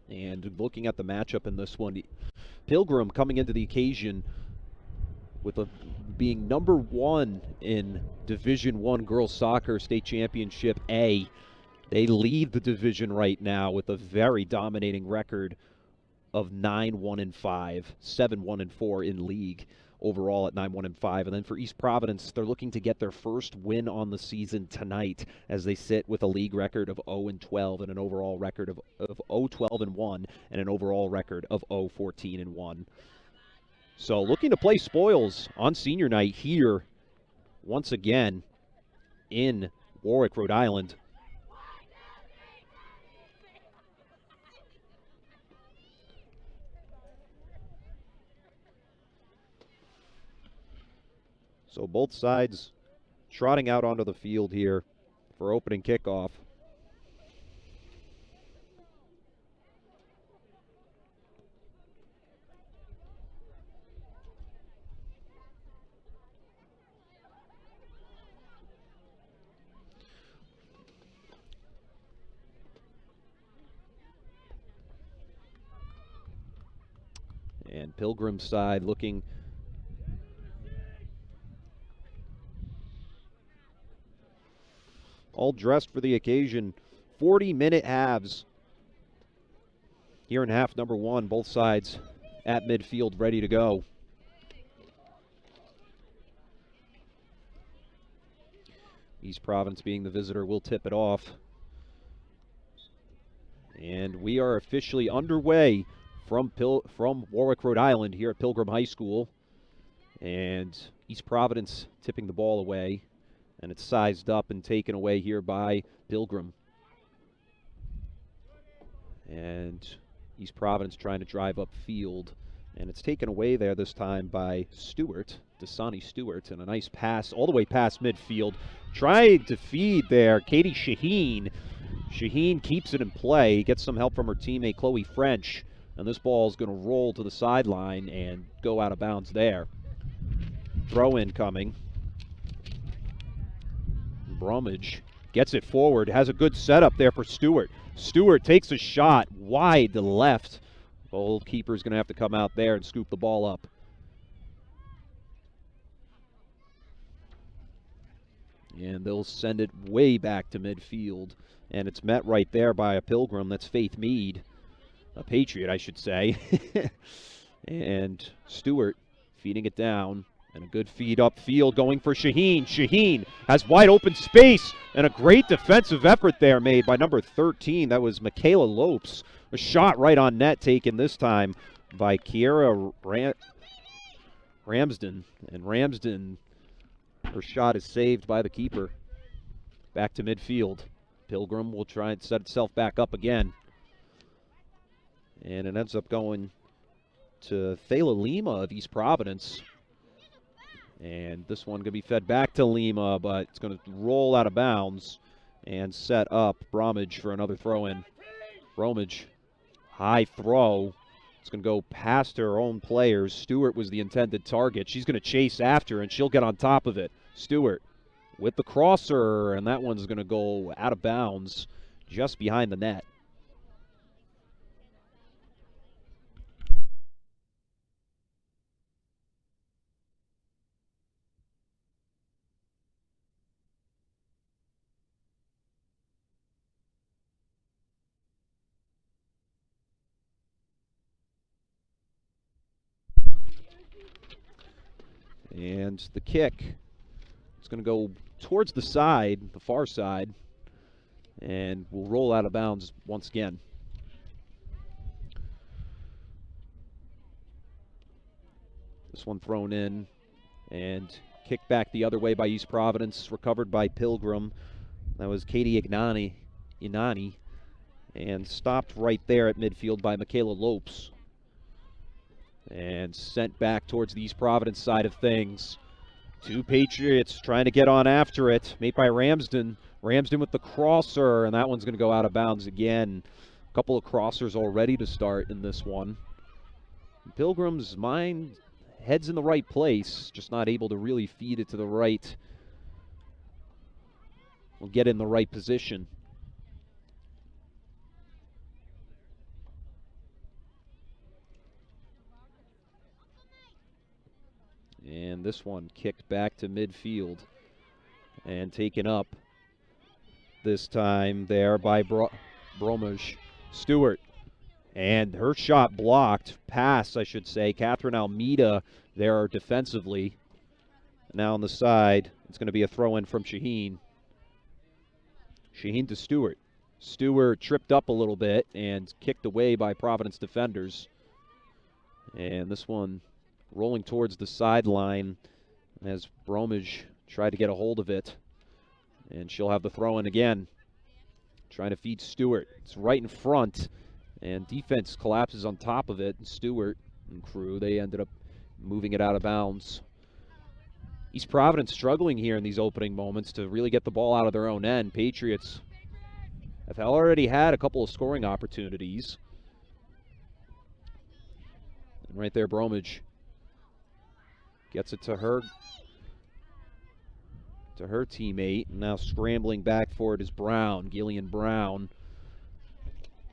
And looking at the matchup in this one, Pilgrim coming into the occasion with being number one in Division One girls soccer state championship A. They lead the division right now with a very dominating record of 9-1-5, 7-1-4 in league overall at 9-1-5. And then for East Providence, they're looking to get their first win on the season tonight as they sit with a league record of 0-12 and an overall record of 0-12-1 and an overall record of 0-14-1. So looking to play spoils on senior night here once again in Warwick, Rhode Island. So both sides trotting out onto the field here for opening kickoff. And Pilgrim's side looking all dressed for the occasion. 40-minute halves here in half number one. Both sides at midfield ready to go. East Providence being the visitor will tip it off. And we are officially underway from Warwick, Rhode Island here at Pilgrim High School. And East Providence tipping the ball away. And it's sized up and taken away here by Pilgrim. And East Providence trying to drive up field. And it's taken away there this time by Stewart, Dasani Stewart, and a nice pass all the way past midfield. Trying to feed there, Katie Shaheen. Shaheen keeps it in play, gets some help from her teammate Chloe French. And this ball is going to roll to the sideline and go out of bounds there. Throw in coming. Brummage gets it forward, has a good setup there for Stewart. Stewart takes a shot wide to the left. Goalkeeper's going to have to come out there and scoop the ball up. And they'll send it way back to midfield. And it's met right there by a Pilgrim. That's Faith Mead. A Patriot, I should say. And Stewart feeding it down. And a good feed upfield going for Shaheen. Shaheen has wide open space. And a great defensive effort there made by number 13. That was Michaela Lopes. A shot right on net taken this time by Kiera Ramsden. And Ramsden, her shot is saved by the keeper. Back to midfield. Pilgrim will try and set itself back up again. And it ends up going to Thela Lima of East Providence. And this one going to be fed back to Lima, but it's going to roll out of bounds and set up Bromage for another throw-in. Bromage, high throw. It's going to go past her own players. Stewart was the intended target. She's going to chase after, and she'll get on top of it. Stewart with the crosser, and that one's going to go out of bounds just behind the net. And the kick is going to go towards the side, the far side, and will roll out of bounds once again. This one thrown in and kicked back the other way by East Providence, recovered by Pilgrim. That was Katie Inani, and stopped right there at midfield by Michaela Lopes. And sent back towards the East Providence side of things. Two Patriots trying to get on after it. Made by Ramsden. Ramsden with the crosser, and that one's going to go out of bounds again. A couple of crossers already to start in this one. Pilgrim's mind heads in the right place, just not able to really feed it to the right. Will get in the right position. this one kicked back to midfield and taken up this time there by Bromage. Stewart. And her shot blocked. Pass, I should say. Catherine Almeida there defensively. Now on the side, it's going to be a throw-in from Shaheen. Shaheen to Stewart. Stewart tripped up a little bit and kicked away by Providence defenders. And this one rolling towards the sideline as Bromage tried to get a hold of it. And she'll have the throw-in again. Trying to feed Stewart. It's right in front. And defense collapses on top of it. And Stewart and crew, they ended up moving it out of bounds. East Providence struggling here in these opening moments to really get the ball out of their own end. Patriots have already had a couple of scoring opportunities. And right there, Bromage gets it to her teammate. And now scrambling back for it is Brown, Gillian Brown.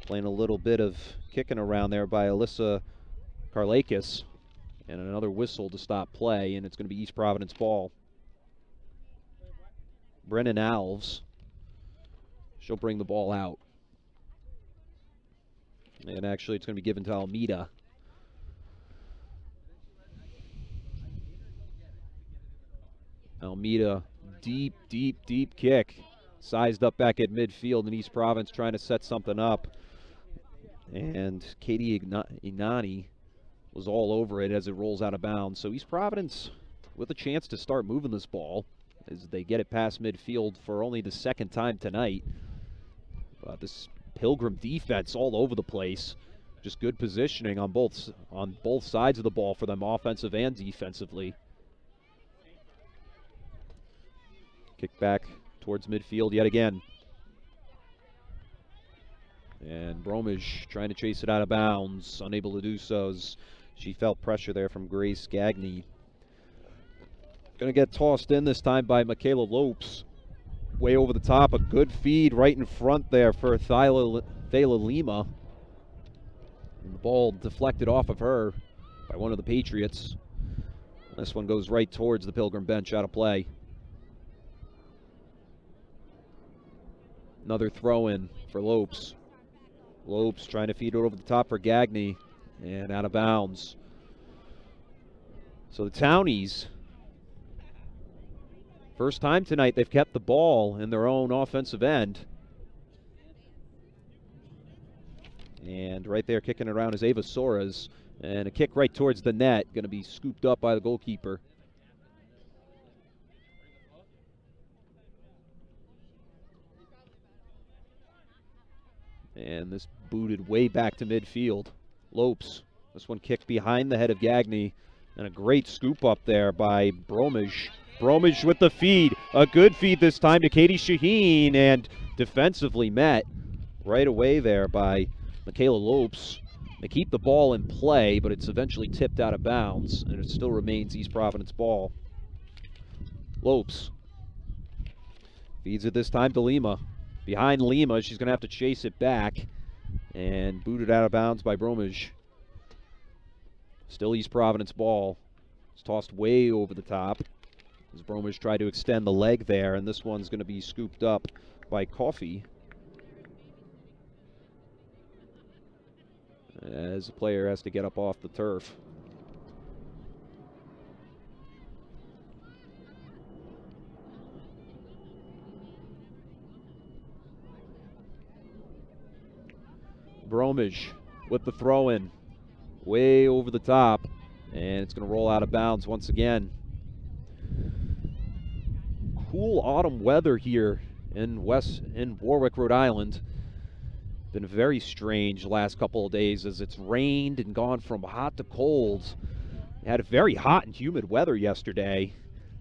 Playing a little bit of kicking around there by Alyssa Karlakis. And another whistle to stop play, and it's going to be East Providence ball. Brennan Alves. She'll bring the ball out. And actually, it's going to be given to Almeida. Almeida, deep, deep, deep kick. Sized up back at midfield, and East Providence trying to set something up. And Katie Inani was all over it as it rolls out of bounds. So East Providence with a chance to start moving this ball as they get it past midfield for only the second time tonight. This Pilgrim defense all over the place. Just good positioning on both sides of the ball for them, offensive and defensively. Kick back towards midfield yet again. And Bromage trying to chase it out of bounds, unable to do so as she felt pressure there from Grace Gagne. Going to get tossed in this time by Michaela Lopes. Way over the top, a good feed right in front there for Thaila Lima. And the ball deflected off of her by one of the Patriots. This one goes right towards the Pilgrim bench, out of play. Another throw-in for Lopes. Lopes trying to feed it over the top for Gagne, and out of bounds. So the Townies, first time tonight they've kept the ball in their own offensive end. And right there kicking around is Ava Soares, and a kick right towards the net, going to be scooped up by the goalkeeper. And this booted way back to midfield. Lopes, this one kicked behind the head of Gagne, and a great scoop up there by Bromage. Bromage with the feed, a good feed this time to Katie Shaheen, and defensively met right away there by Michaela Lopes. They keep the ball in play, but it's eventually tipped out of bounds, and it still remains East Providence ball. Lopes feeds it this time to Lima. Behind Lima, she's going to have to chase it back, and booted out of bounds by Bromage. Still East Providence ball. It's tossed way over the top as Bromage tried to extend the leg there, and this one's going to be scooped up by Coffey as the player has to get up off the turf. Bromage with the throw-in, way over the top, and it's going to roll out of bounds once again. Cool autumn weather here in Warwick, Rhode Island. Been very strange last couple of days as it's rained and gone from hot to cold. We had a very hot and humid weather yesterday,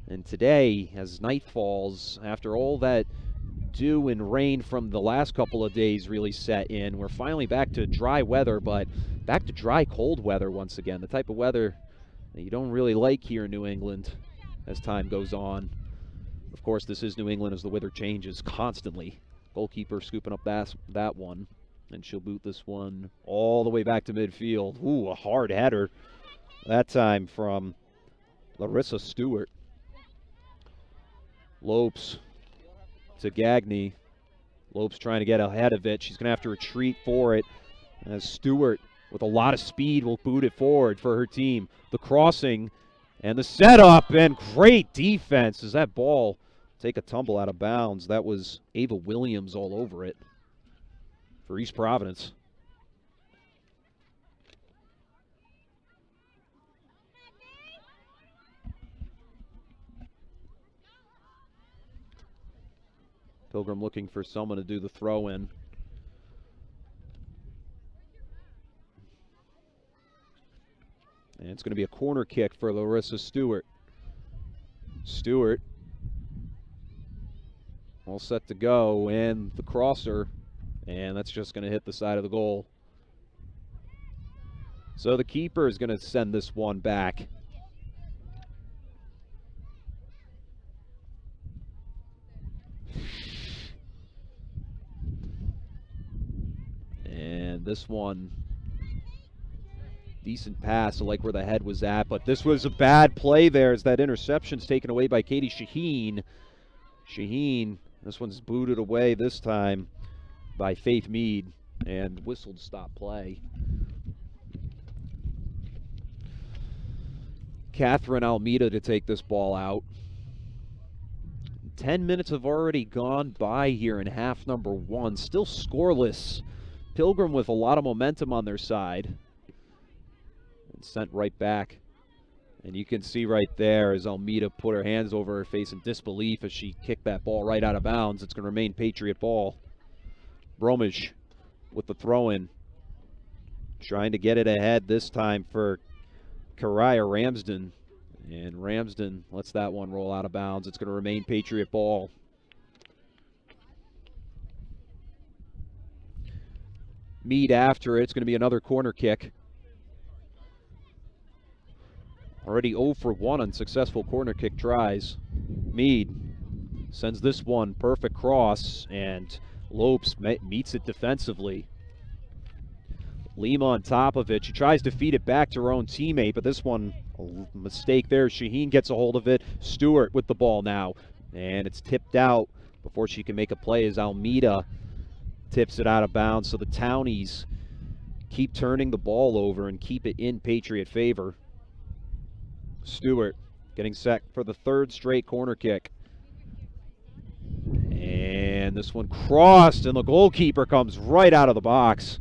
and today, as night falls, after all that dew and rain from the last couple of days really set in, we're finally back to dry weather, but back to dry cold weather once again, the type of weather that you don't really like here in New England as time goes on. Of course, this is New England as the weather changes constantly. Goalkeeper scooping up that one, and she'll boot this one all the way back to midfield. Ooh, a hard header that time from Larissa Stewart. Lopes to Gagne. Lopes trying to get ahead of it. She's going to have to retreat for it as Stewart, with a lot of speed, will boot it forward for her team. The crossing and the setup, and great defense as that ball take a tumble out of bounds. That was Ava Williams all over it for East Providence. Pilgrim looking for someone to do the throw-in. And it's going to be a corner kick for Larissa Stewart. Stewart all set to go, and the crosser, and that's just going to hit the side of the goal. So the keeper is going to send this one back. And this one, decent pass, I like where the head was at, but this was a bad play there as that interception's taken away by Katie Shaheen. Shaheen, this one's booted away this time by Faith Mead and whistled stop play. Catherine Almeida to take this ball out. 10 minutes have already gone by here in half number one. Still scoreless. Pilgrim with a lot of momentum on their side. And sent right back. And you can see right there as Almeida put her hands over her face in disbelief as she kicked that ball right out of bounds. It's going to remain Patriot ball. Bromage with the throw-in. Trying to get it ahead this time for Kariah Ramsden. And Ramsden lets that one roll out of bounds. It's going to remain Patriot ball. Mead after it. It's going to be another corner kick. Already 0 for 1 on successful corner kick tries. Mead sends this one, perfect cross, and Lopes meets it defensively. Lima on top of it. She tries to feed it back to her own teammate, but this one, a mistake there. Shaheen gets a hold of it. Stewart with the ball now, and it's tipped out before she can make a play as Almeida tips it out of bounds. So the Townies keep turning the ball over and keep it in Patriot favor. Stewart getting set for the third straight corner kick. And this one crossed, and the goalkeeper comes right out of the box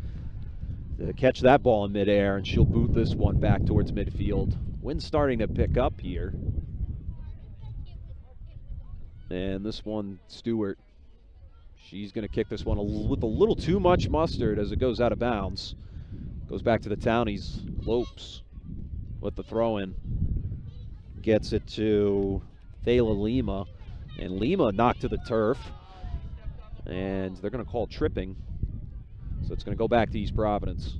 to catch that ball in midair, and she'll boot this one back towards midfield. Wind's starting to pick up here. And this one, Stewart, she's going to kick this one with a little too much mustard as it goes out of bounds. Goes back to the Townies. Lopes with the throw-in. Gets it to Thayla Lima. And Lima knocked to the turf. And they're going to call tripping. So it's going to go back to East Providence.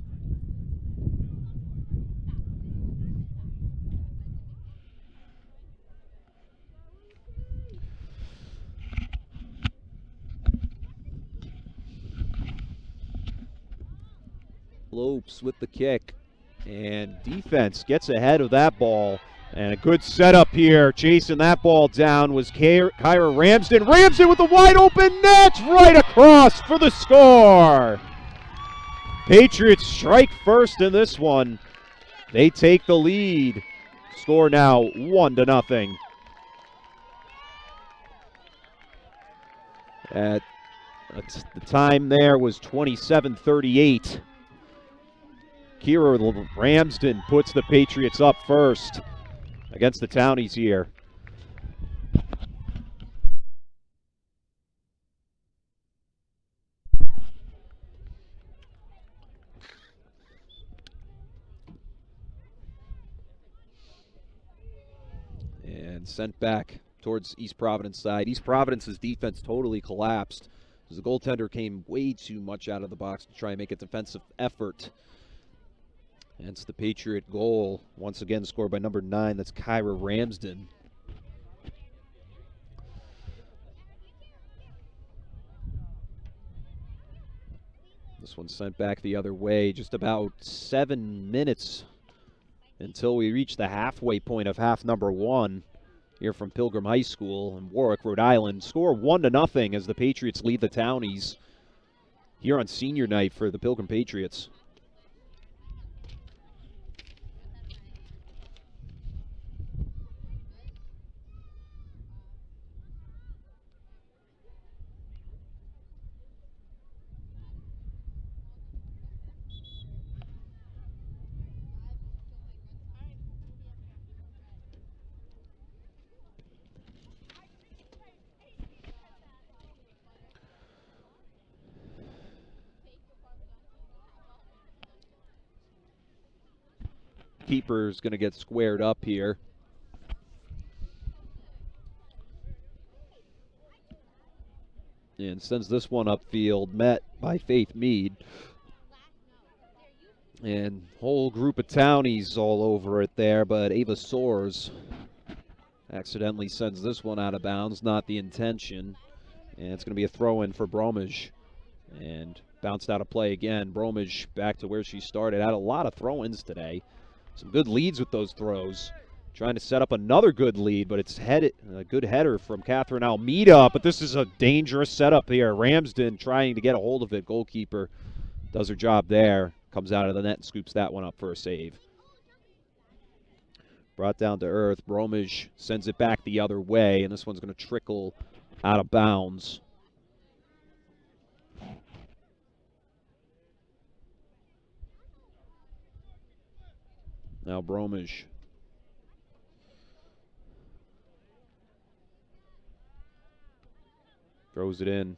Lopes with the kick. And defense gets ahead of that ball. And a good setup here. Chasing that ball down was Kyra Ramsden. Ramsden with the wide open net right across for the score. Patriots strike first in this one. They take the lead. Score now 1-0. The time there was 27:38. Kira Ramsden puts the Patriots up first against the Townies here. And sent back towards East Providence side. East Providence's defense totally collapsed as the goaltender came way too much out of the box to try and make a defensive effort. Hence the Patriot goal, once again scored by number 9. That's Kyra Ramsden. This one sent back the other way. Just about 7 minutes until we reach the halfway point of half number one here from Pilgrim High School in Warwick, Rhode Island. Score 1-0 as the Patriots lead the Townies here on senior night for the Pilgrim Patriots. Keeper's going to get squared up here. And sends this one upfield, met by Faith Mead. And whole group of Townies all over it there, but Ava Soares accidentally sends this one out of bounds, not the intention. And it's going to be a throw-in for Bromage. And bounced out of play again. Bromage back to where she started. Had a lot of throw-ins today. Some good leads with those throws. Trying to set up another good lead, but it's headed a good header from Catherine Almeida. But this is a dangerous setup here. Ramsden trying to get a hold of it. Goalkeeper does her job there. Comes out of the net and scoops that one up for a save. Brought down to earth. Bromage sends it back the other way, and this one's going to trickle out of bounds. Now Bromage. Throws it in.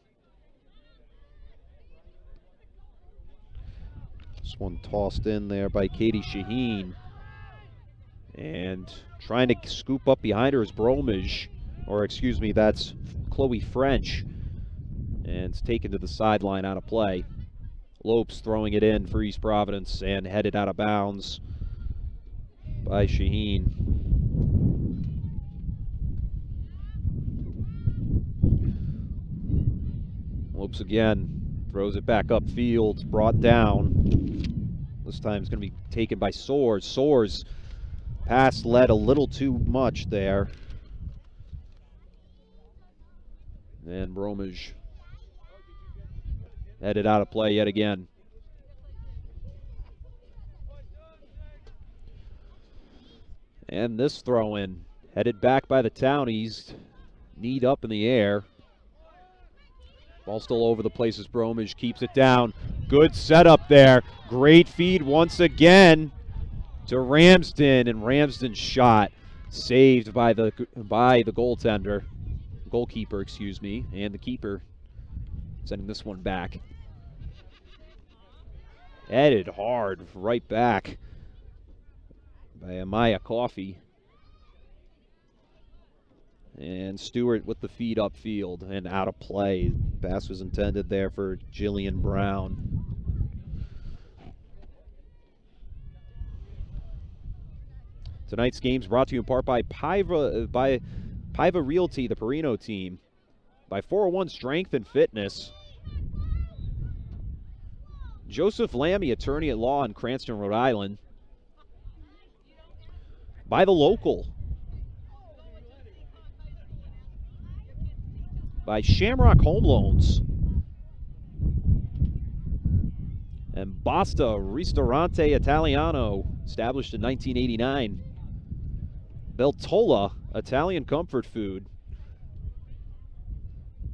This one tossed in there by Katie Shaheen. And trying to scoop up behind her is Bromage. Or excuse me, that's Chloe French. And it's taken to the sideline out of play. Lopes throwing it in for East Providence and headed out of bounds by Shaheen. Lopes again, throws it back upfield, brought down. This time it's going to be taken by Soares. Soares pass led a little too much there. And Bromage headed out of play yet again. And this throw-in headed back by the Townies. Knee up in the air. Ball still over the place as Bromage keeps it down. Good setup there. Great feed once again to Ramsden, and Ramsden's shot saved by the goalkeeper, excuse me, and the keeper sending this one back. Headed hard right back by Amaya Coffey. And Stewart with the feed upfield and out of play. Pass was intended there for Jillian Brown. Tonight's game's brought to you in part by Paiva Realty, the Perino team. By 401 Strength and Fitness. Joseph Lammy, attorney at law in Cranston, Rhode Island. By The Local. By Shamrock Home Loans. And Basta Ristorante Italiano, established in 1989. Beltola, Italian comfort food.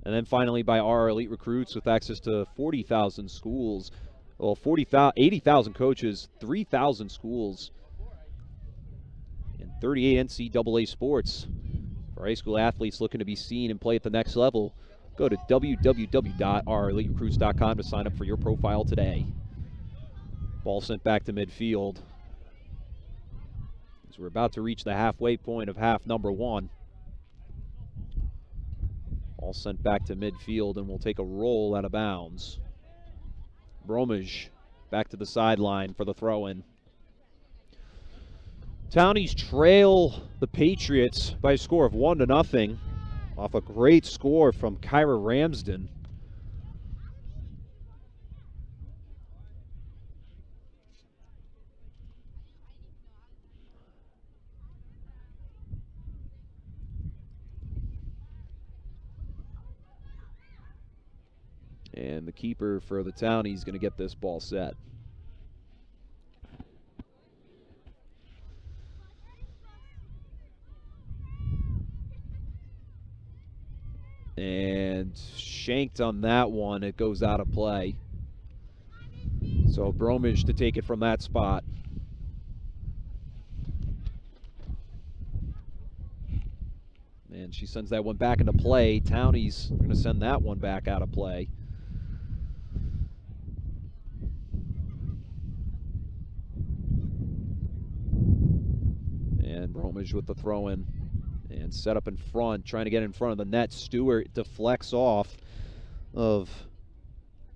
And then finally by our elite recruits with access to 40,000 schools. Well, 80,000 coaches, 3,000 schools, and 38 NCAA sports. For high school athletes looking to be seen and play at the next level, go to www.oureliterecruits.com to sign up for your profile today. Ball sent back to midfield. As we're about to reach the halfway point of half number one. Ball sent back to midfield, and we'll take a roll out of bounds. Bromage back to the sideline for the throw-in. Townies trail the Patriots by a score of 1-0 off a great score from Kyra Ramsden. And the keeper for the Townies is going to get this ball set. And shanked on that one. It goes out of play. So Bromage to take it from that spot. And she sends that one back into play. Townies are going to send that one back out of play. And Bromage with the throw-in. And set up in front, trying to get in front of the net. Stewart deflects off of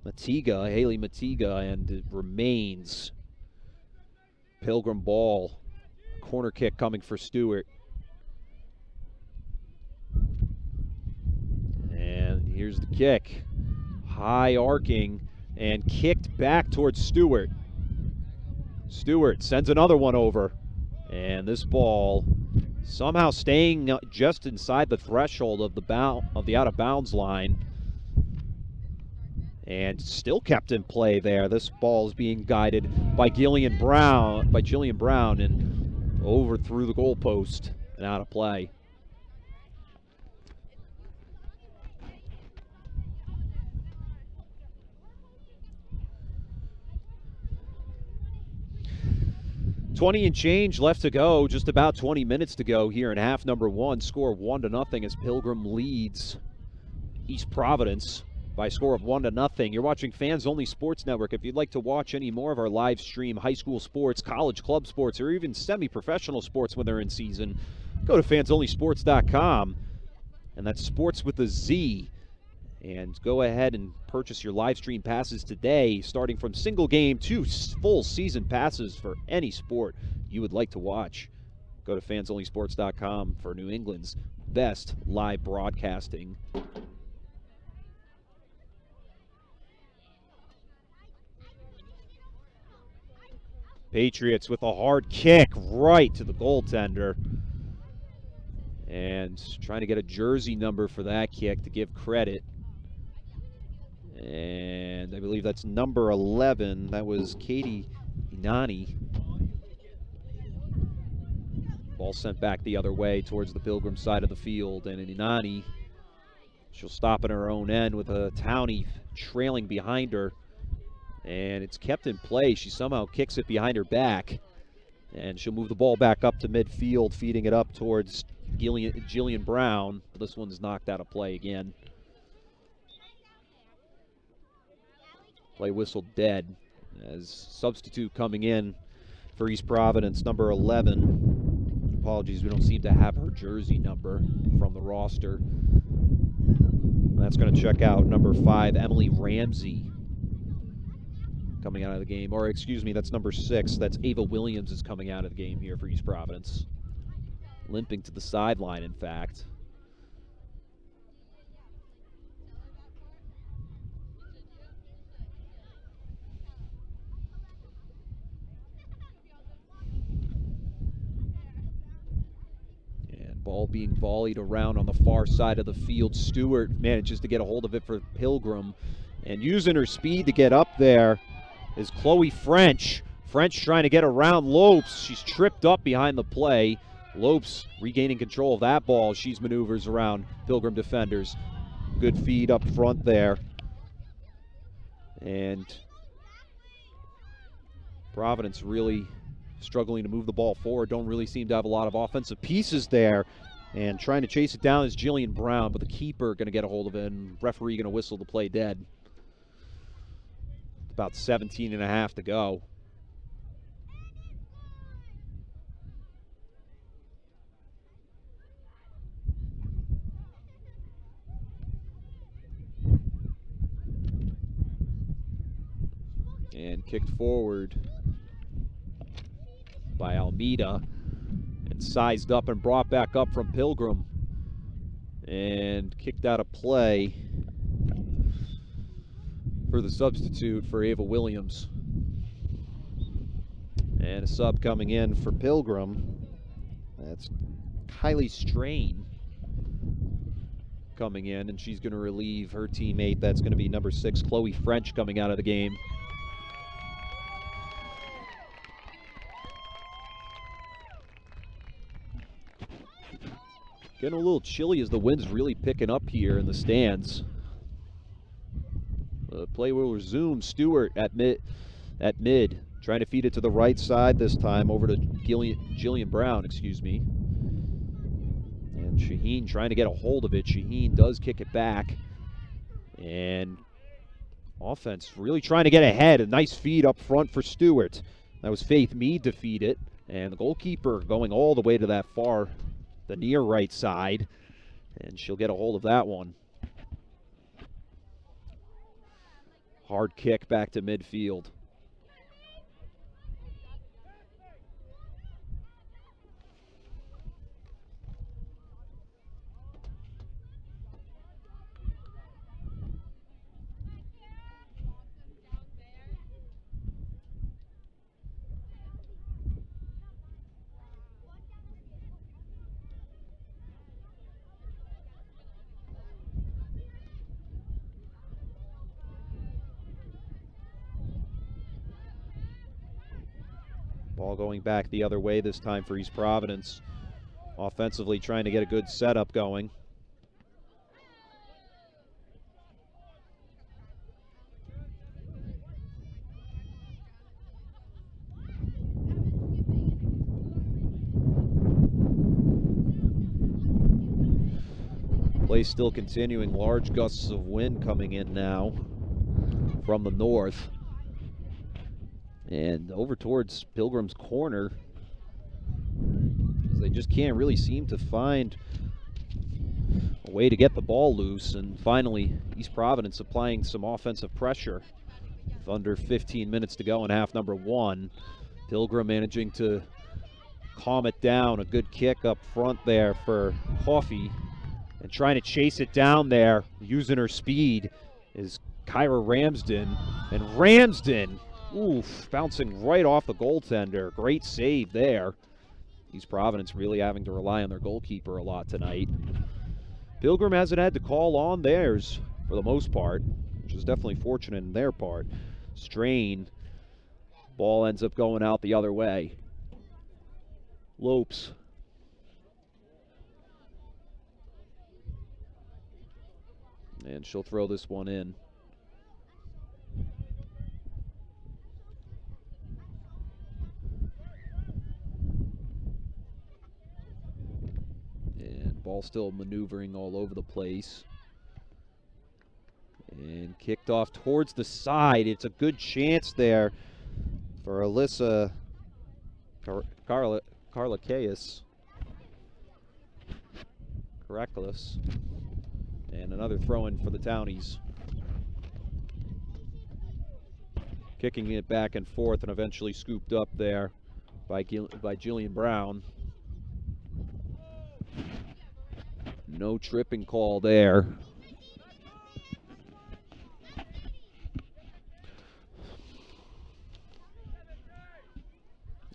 Matiga, Haley Matiga, and it remains. Pilgrim ball. Corner kick coming for Stewart. And here's the kick. High arcing and kicked back towards Stewart. Stewart sends another one over. And this ball somehow staying just inside the threshold of the out of bounds line. And still kept in play there. This ball is being guided by Jillian Brown, and over through the goalpost and out of play. $20 and change left to go, just about 20 minutes to go here in half number one. Score 1-0 as Pilgrim leads East Providence by a score of 1-0. You're watching Fans Only Sports Network. If you'd like to watch any more of our live stream high school sports, college club sports, or even semi-professional sports when they're in season, go to fansonlysports.com, and that's sports with a Z. And go ahead and purchase your live stream passes today, starting from single game to full season passes for any sport you would like to watch. Go to fansonlysports.com for New England's best live broadcasting. Patriots with a hard kick right to the goaltender. And trying to get a jersey number for that kick to give credit. And I believe that's number 11. That was Katie Inani. Ball sent back the other way towards the Pilgrim side of the field. And Inani, she'll stop in her own end with a Townie trailing behind her. And it's kept in play. She somehow kicks it behind her back. And she'll move the ball back up to midfield, feeding it up towards Jillian Brown. But this one's knocked out of play again. Play whistle dead as substitute coming in for East Providence, number 11. Apologies, we don't seem to have her jersey number from the roster. That's going to check out number 5, Emily Ramsey, coming out of the game. Or excuse me, that's number 6. That's Ava Williams is coming out of the game here for East Providence. Limping to the sideline, in fact. Ball being volleyed around on the far side of the field. Stewart manages to get a hold of it for Pilgrim. And using her speed to get up there is Chloe French. French trying to get around Lopes. She's tripped up behind the play. Lopes regaining control of that ball. She's maneuvers around Pilgrim defenders. Good feed up front there. And Providence really struggling to move the ball forward. Don't really seem to have a lot of offensive pieces there. And trying to chase it down is Jillian Brown, but the keeper going to get a hold of it, and referee going to whistle the play dead. About 17 and a half to go. And kicked forward by Almeida, and sized up and brought back up from Pilgrim, and kicked out of play for the substitute for Ava Williams. And a sub coming in for Pilgrim. That's Kylie Strain. coming in, and she's going to relieve her teammate. That's going to be number 6, Chloe French, coming out of the game. Getting a little chilly as the wind's really picking up here in the stands. The play will resume. Stewart at mid, trying to feed it to the right side this time, over to Jillian Brown, excuse me. And Shaheen trying to get a hold of it. Shaheen does kick it back. And offense really trying to get ahead. A nice feed up front for Stewart. That was Faith Mead to feed it. And the goalkeeper going all the way to that far, the near right side. And she'll get a hold of that one. Hard kick back to midfield. Ball going back the other way this time for East Providence. Offensively trying to get a good setup going. Play still continuing. Large gusts of wind coming in now from the north. And over towards Pilgrim's corner, because they just can't really seem to find a way to get the ball loose. And finally, East Providence applying some offensive pressure with under 15 minutes to go in half number 1. Pilgrim managing to calm it down. A good kick up front there for Coffey, and trying to chase it down there using her speed is Kyra Ramsden. And Ramsden, oof, bouncing right off the goaltender. Great save there. East Providence really having to rely on their goalkeeper a lot tonight. Pilgrim hasn't had to call on theirs for the most part, which is definitely fortunate in their part. Strain. Ball ends up going out the other way. Lopes. And she'll throw this one in. Ball still maneuvering all over the place. And kicked off towards the side. It's a good chance there for Alyssa Carlacais. Caracas. And another throw-in for the Townies. Kicking it back and forth and eventually scooped up there by Jillian Brown. No tripping call there.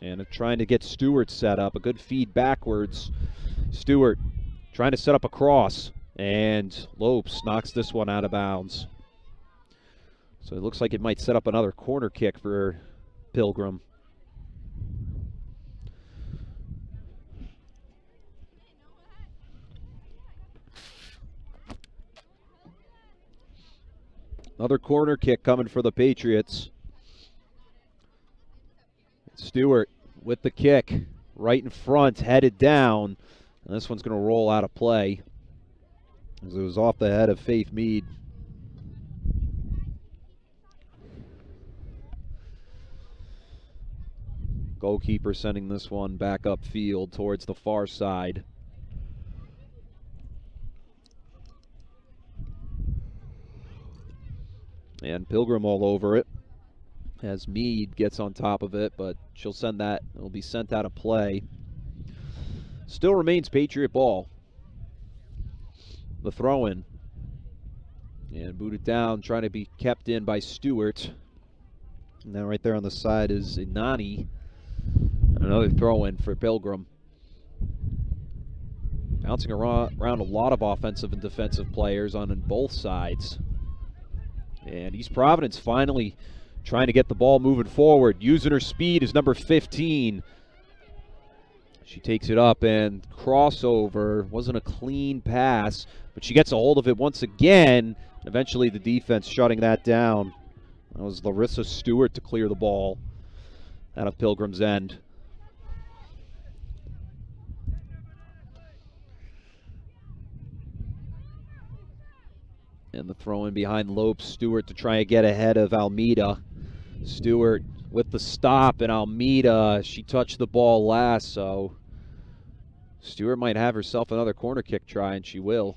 And trying to get Stewart set up. A good feed backwards. Stewart trying to set up a cross. And Lopes knocks this one out of bounds. So it looks like it might set up another corner kick for Pilgrim. Another corner kick coming for the Patriots. Stewart with the kick right in front, headed down. And this one's going to roll out of play, as it was off the head of Faith Mead. Goalkeeper sending this one back upfield towards the far side. And Pilgrim all over it as Mead gets on top of it, but she'll send that. It'll be sent out of play. Still remains Patriot ball. The throw-in. And booted down, trying to be kept in by Stewart. Now right there on the side is Inani. Another throw-in for Pilgrim. bouncing around a lot of offensive and defensive players on both sides. And East Providence finally trying to get the ball moving forward. Using her speed is number 15. She takes it up and crossover. Wasn't a clean pass, but she gets a hold of it once again. Eventually the defense shutting that down. That was Larissa Stewart to clear the ball out of Pilgrim's end. And the throw in behind Lopes. Stewart to try and get ahead of Almeida. Stewart with the stop, and Almeida, she touched the ball last, so Stewart might have herself another corner kick try, and she will.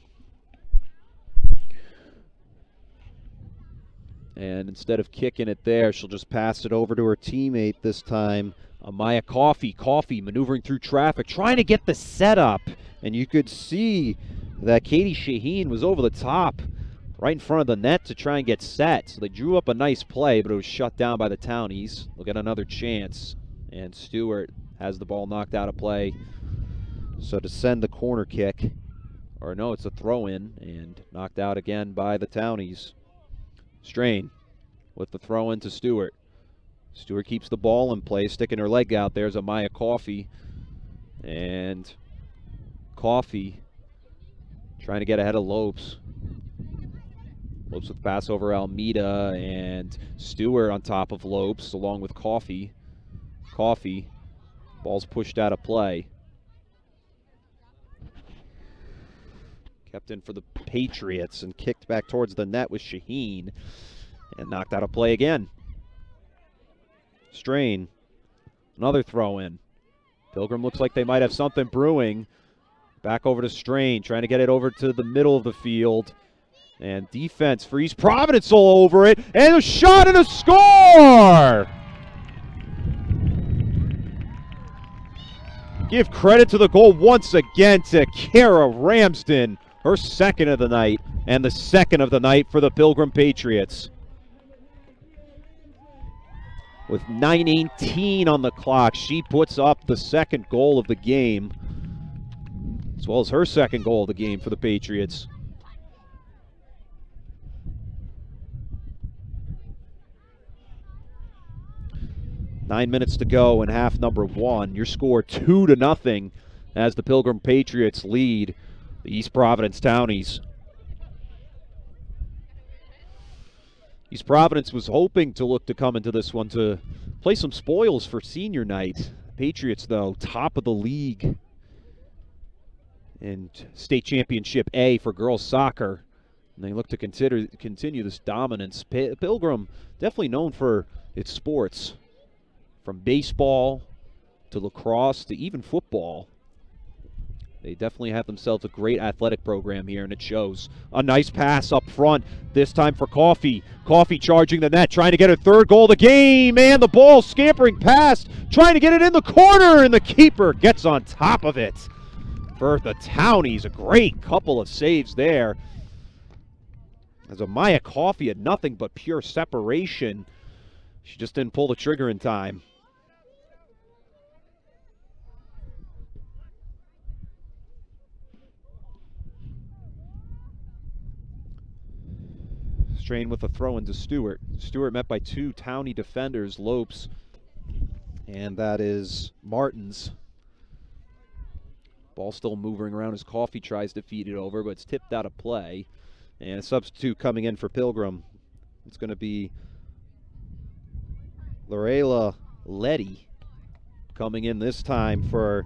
And instead of kicking it there, she'll just pass it over to her teammate this time, Amaya Coffey. Coffey maneuvering through traffic, trying to get the setup. And you could see that Katie Shaheen was over the top right in front of the net to try and get set. So they drew up a nice play, but it was shut down by the Townies. They'll get another chance. And Stewart has the ball knocked out of play. So to send the corner kick, or no, it's a throw-in, and knocked out again by the Townies. Strain with the throw-in to Stewart. Stewart keeps the ball in play, sticking her leg out. There's Amaya Coffey. And Coffey trying to get ahead of Lopes. Lopes with pass over Almeida, and Stewart on top of Lopes along with Coffey. Coffey, ball's pushed out of play. Kept in for the Patriots and kicked back towards the net with Shaheen and knocked out of play again. Strain, another throw in. Pilgrim looks like they might have something brewing. Back over to Strain, trying to get it over to the middle of the field. And defense for East Providence all over it. And a shot and a score! Give credit to the goal once again to Kara Ramsden. Her second of the night, and the second of the night for the Pilgrim Patriots. With 9:18 on the clock, she puts up the second goal of the game, as well as her second goal of the game for the Patriots. Nine minutes to go in half number one. Your score 2-0 as the Pilgrim Patriots lead the East Providence Townies. East Providence was hoping to look to come into this one to play some spoils for senior night. Patriots, though, top of the league in state championship A for girls soccer. And they look to continue this dominance. Pilgrim, definitely known for its sports, from baseball to lacrosse to even football. They definitely have themselves a great athletic program here, and it shows. A nice pass up front, this time for Coffey. Coffey charging the net, trying to get her third goal of the game, and the ball scampering past, trying to get it in the corner, and the keeper gets on top of it. For the Townies, a great couple of saves there. As Amaya Coffey had nothing but pure separation. She just didn't pull the trigger in time. Strain with a throw into Stewart. Stewart met by two Townie defenders, Lopes, and that is Martins. Ball still moving around as Coffey tries to feed it over, but it's tipped out of play. And a substitute coming in for Pilgrim. It's going to be Lorela Letty coming in this time for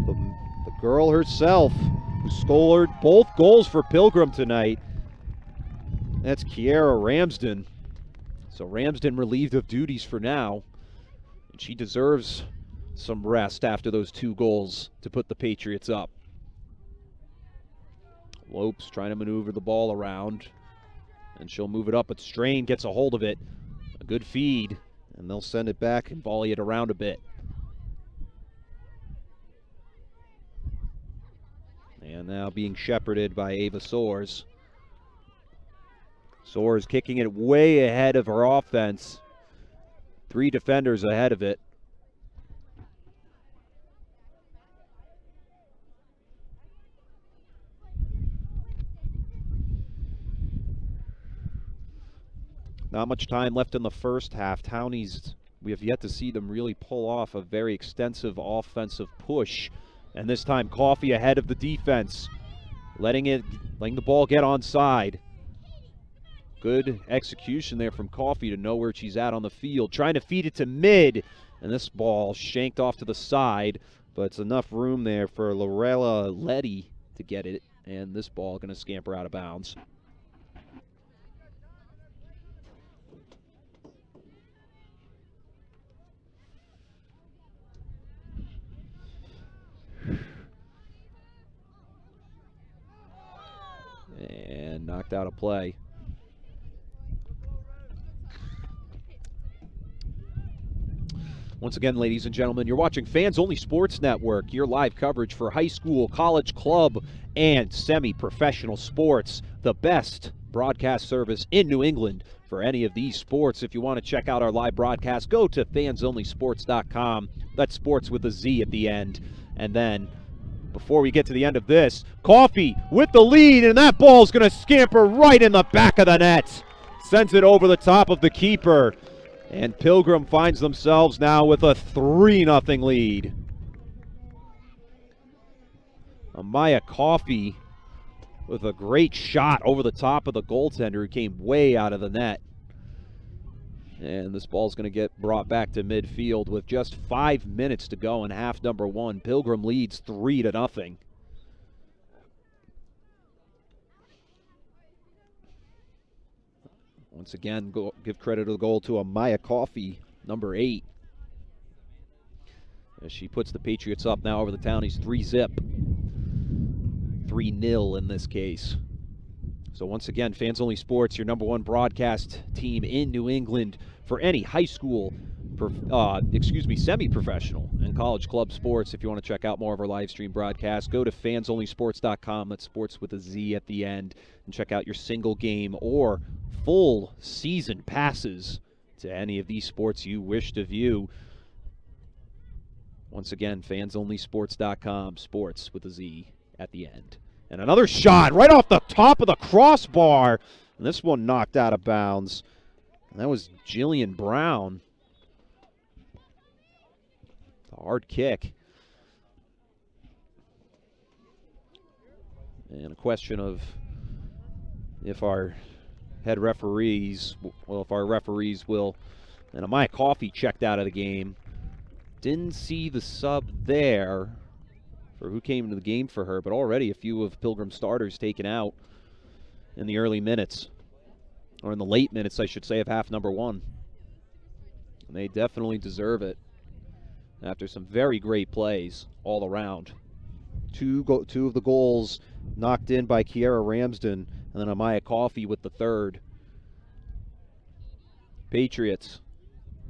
the girl herself, who scored both goals for Pilgrim tonight. That's Kiara Ramsden. So Ramsden relieved of duties for now. And she deserves some rest after those two goals to put the Patriots up. Lopes trying to maneuver the ball around. And she'll move it up, but Strain gets a hold of it. A good feed. And they'll send it back and volley it around a bit. And now being shepherded by Ava Soares. Soares kicking it way ahead of her offense. Three defenders ahead of it. Not much time left in the first half. Townies, we have yet to see them really pull off a very extensive offensive push. And this time, Coffey ahead of the defense, letting the ball get onside. Good execution there from Coffey to know where she's at on the field. Trying to feed it to mid, and this ball shanked off to the side, but it's enough room there for Lorella Letty to get it, and this ball going to scamper out of bounds. And knocked out of play. Once again, ladies and gentlemen, you're watching Fans Only Sports Network, your live coverage for high school, college, club, and semi-professional sports. The best broadcast service in New England for any of these sports. If you want to check out our live broadcast, go to fansonlysports.com. That's sports with a Z at the end. And then, before we get to the end of this, Coffey with the lead, and that ball's going to scamper right in the back of the net. Sends it over the top of the keeper. And Pilgrim finds themselves now with a 3-0 lead. Amaya Coffey with a great shot over the top of the goaltender who came way out of the net. And this ball's going to get brought back to midfield with just 5 minutes to go in half number one. Pilgrim leads 3-0. Once again, give credit to the goal to Amaya Coffey, number 8. As she puts the Patriots up now over the Townies 3-0 in this case. So once again, Fans Only Sports, your number one broadcast team in New England for any high school, semi-professional and college club sports. If you want to check out more of our live stream broadcasts, go to fansonlysports.com. That's sports with a Z at the end, and check out your single game or full season passes to any of these sports you wish to view. Once again, fansonlysports.com, sports with a Z at the end. And another shot right off the top of the crossbar. And this one knocked out of bounds. And that was Jillian Brown. A hard kick. And a question of if our referees will. And Amaya Coffey checked out of the game. Didn't see the sub there for who came into the game for her, but already a few of Pilgrim starters taken out in the early minutes, or in the late minutes, I should say, of half number one. And they definitely deserve it after some very great plays all around. Two of the goals knocked in by Kiera Ramsden, and then Amaya Coffey with the third. Patriots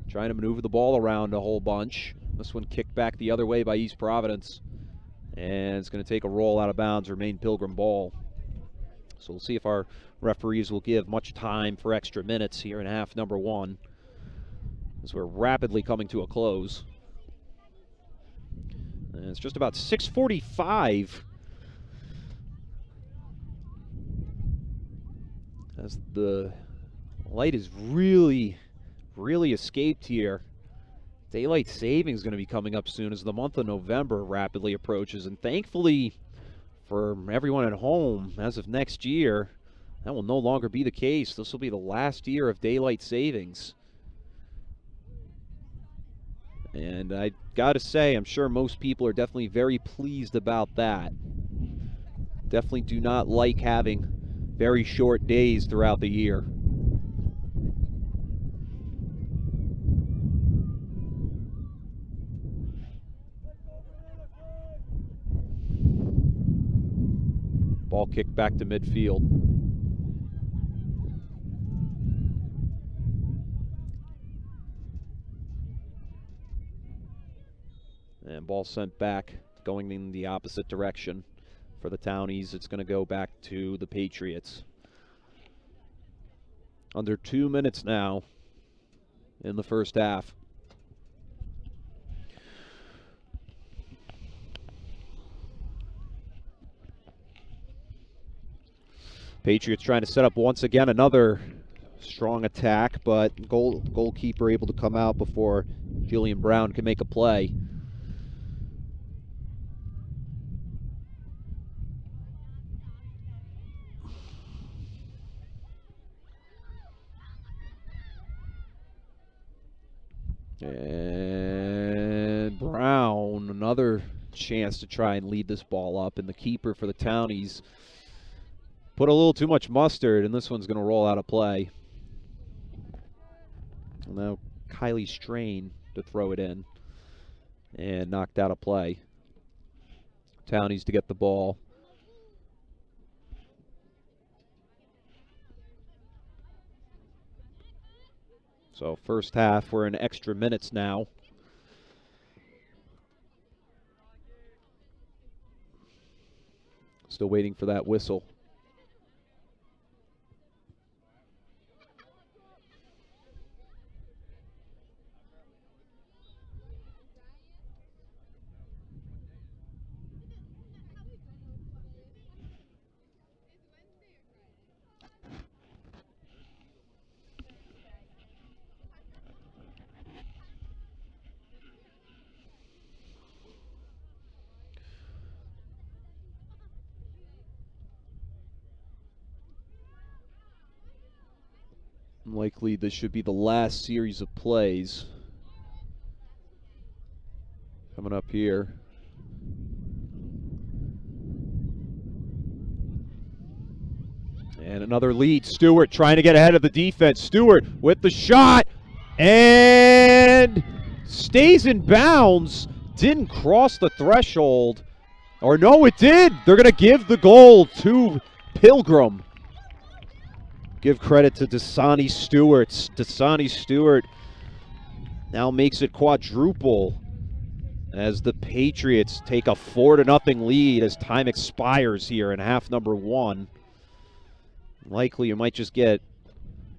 trying to maneuver the ball around a whole bunch. This one kicked back the other way by East Providence. And it's going to take a roll out of bounds, remain Pilgrim ball. So we'll see if our referees will give much time for extra minutes here in half number one, as we're rapidly coming to a close. And it's just about 6:45 as the light is really escaped here. Daylight savings is going to be coming up soon as the month of November rapidly approaches, and thankfully for everyone at home, as of next year, that will no longer be the case. This will be the last year of daylight savings. And I gotta say, I'm sure most people are definitely very pleased about that. Definitely do not like having very short days throughout the year. Ball kicked back to midfield. And ball sent back, going in the opposite direction for the Townies. It's going to go back to the Patriots. Under 2 minutes now in the first half. Patriots trying to set up once again another Strong attack, but goalkeeper able to come out before Jillian Brown can make a play. And Brown, another chance to try and lead this ball up, and the keeper for the Townies put a little too much mustard, and this one's going to roll out of play. And now Kylie Strain to throw it in, and knocked out of play. Townies to get the ball. So first half, we're in extra minutes now. Still waiting for that whistle. Likely this should be the last series of plays coming up here. And another lead. Stewart trying to get ahead of the defense. Stewart with the shot and stays in bounds. Didn't cross the threshold. Or no, it did. They're going to give the goal to Pilgrim. Give credit to Dasani Stewart. Dasani Stewart now makes it quadruple as the Patriots take a 4-0 lead as time expires here in half number 1. Likely you might just get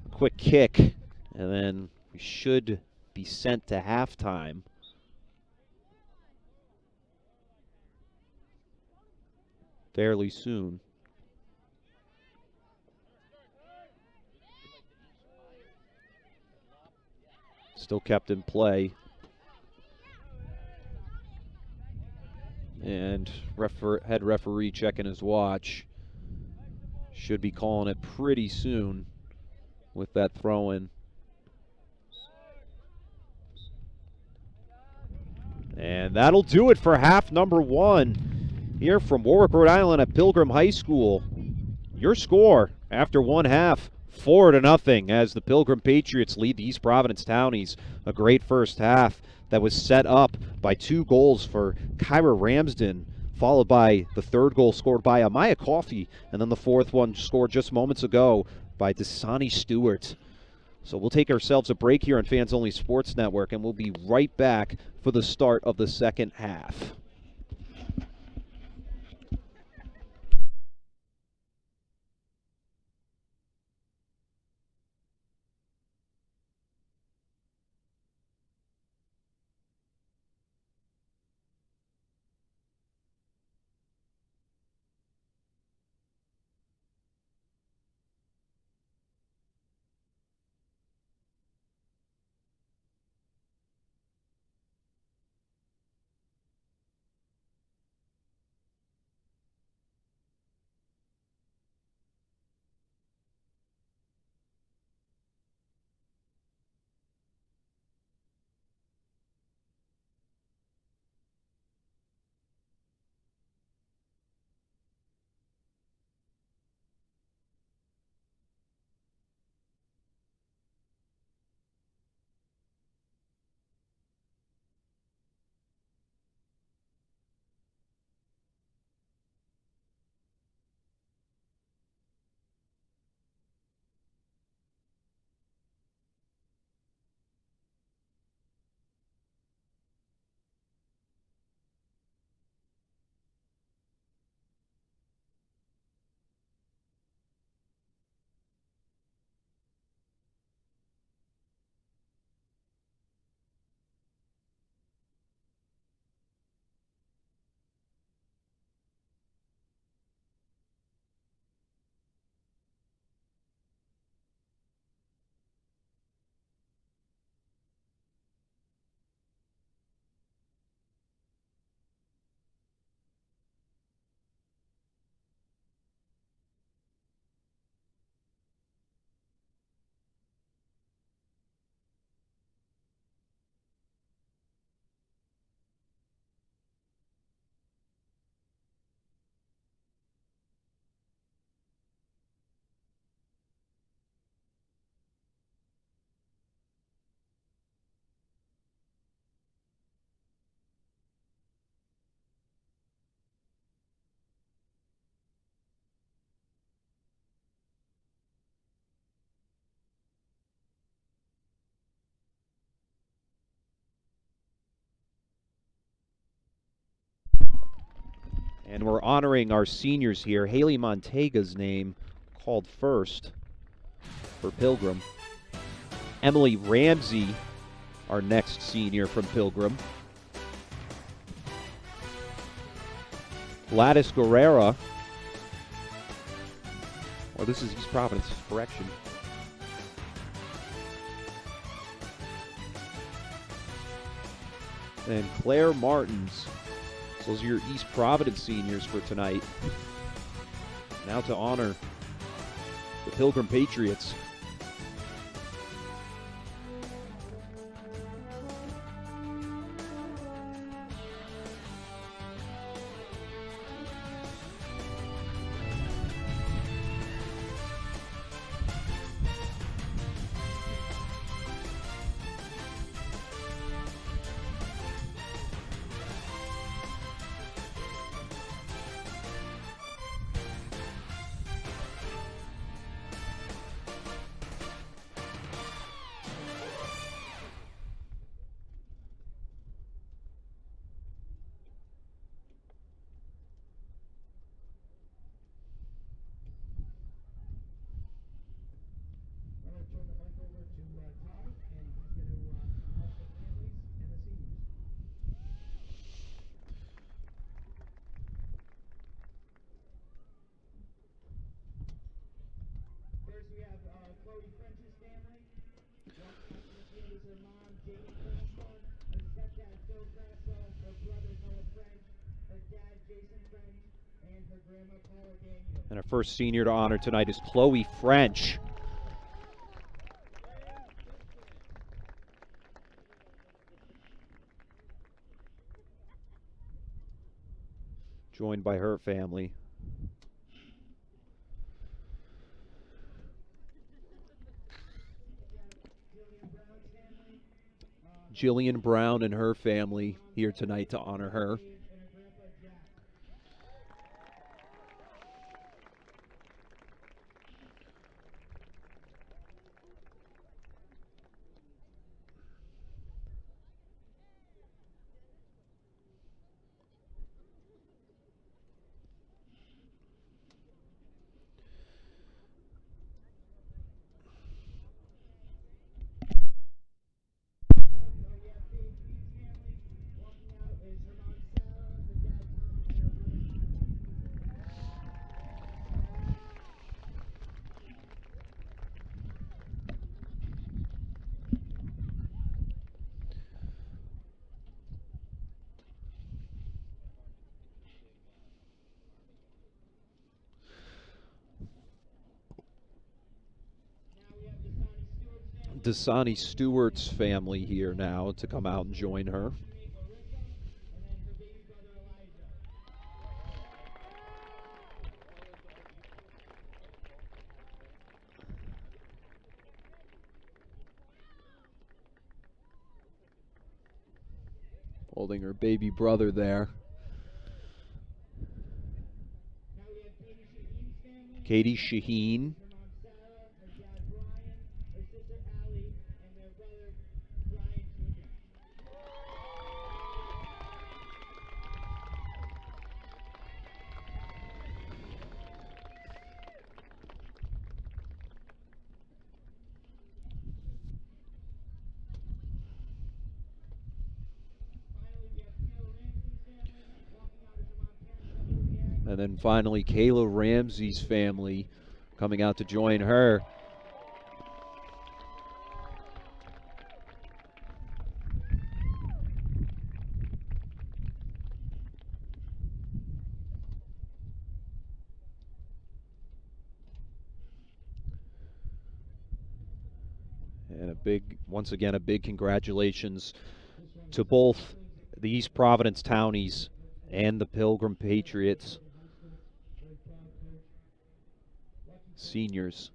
a quick kick, and then we should be sent to halftime. Fairly soon. Still kept in play. And head referee checking his watch. Should be calling it pretty soon with that throw-in. And that'll do it for half number 1 here from Warwick, Rhode Island at Pilgrim High School. Your score after one half, 4-0 as the Pilgrim Patriots lead the East Providence Townies. A great first half that was set up by 2 goals for Kyra Ramsden, followed by the third goal scored by Amaya Coffey, and then the fourth one scored just moments ago by Dasani Stewart. So we'll take ourselves a break here on Fans Only Sports Network, and we'll be right back for the start of the second half. And we're honoring our seniors here. Haley Montega's name called first for Pilgrim. Emily Ramsey, our next senior from Pilgrim. Gladys Guerrera. Well, this is East Providence, correction. And Claire Martins. Those are your East Providence seniors for tonight. Now to honor the Pilgrim Patriots. And our first senior to honor tonight is Chloe French. Joined by her family. Jillian Brown and her family here tonight to honor her. Dasani Stewart's family here now to come out and join her. Holding her baby brother there. Katie Shaheen. And then finally, Kayla Ramsey's family coming out to join her. And once again, a big congratulations to both the East Providence Townies and the Pilgrim Patriots seniors.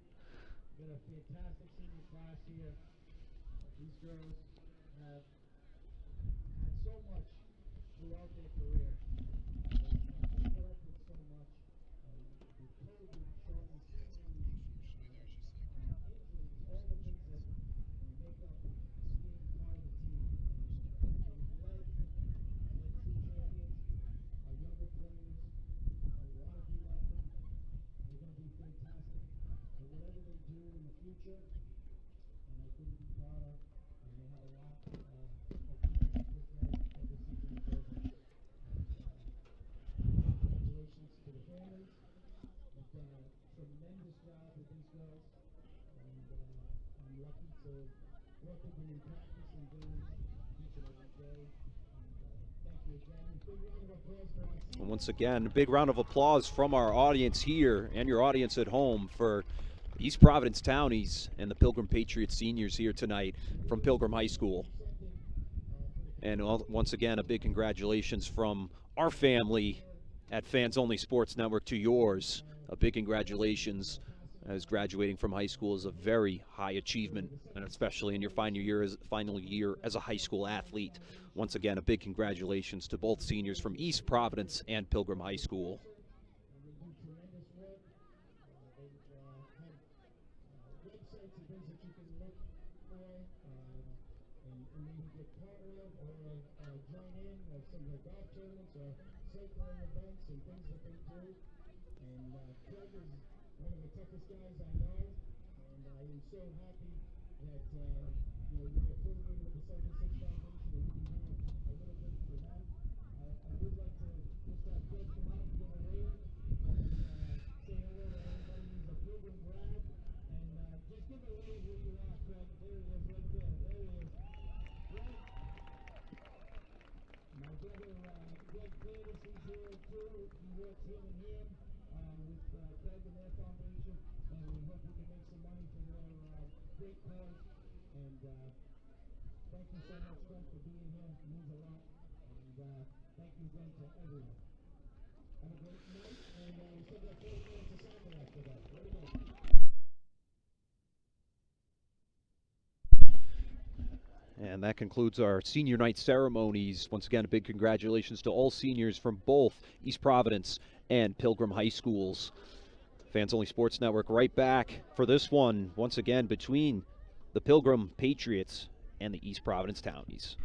And once again, a big round of applause from our audience here and your audience at home for East Providence Townies and the Pilgrim Patriots seniors here tonight from Pilgrim High School. And once again, a big congratulations from our family at Fans Only Sports Network to yours. A big congratulations, as graduating from high school is a very high achievement, and especially in your final year as a high school athlete. Once again, a big congratulations to both seniors from East Providence and Pilgrim High School. And that concludes our senior night ceremonies. Once again, a big congratulations to all seniors from both East Providence and Pilgrim High Schools. Fans Only Sports Network right back for this one, once again, between the Pilgrim Patriots and the East Providence Townies.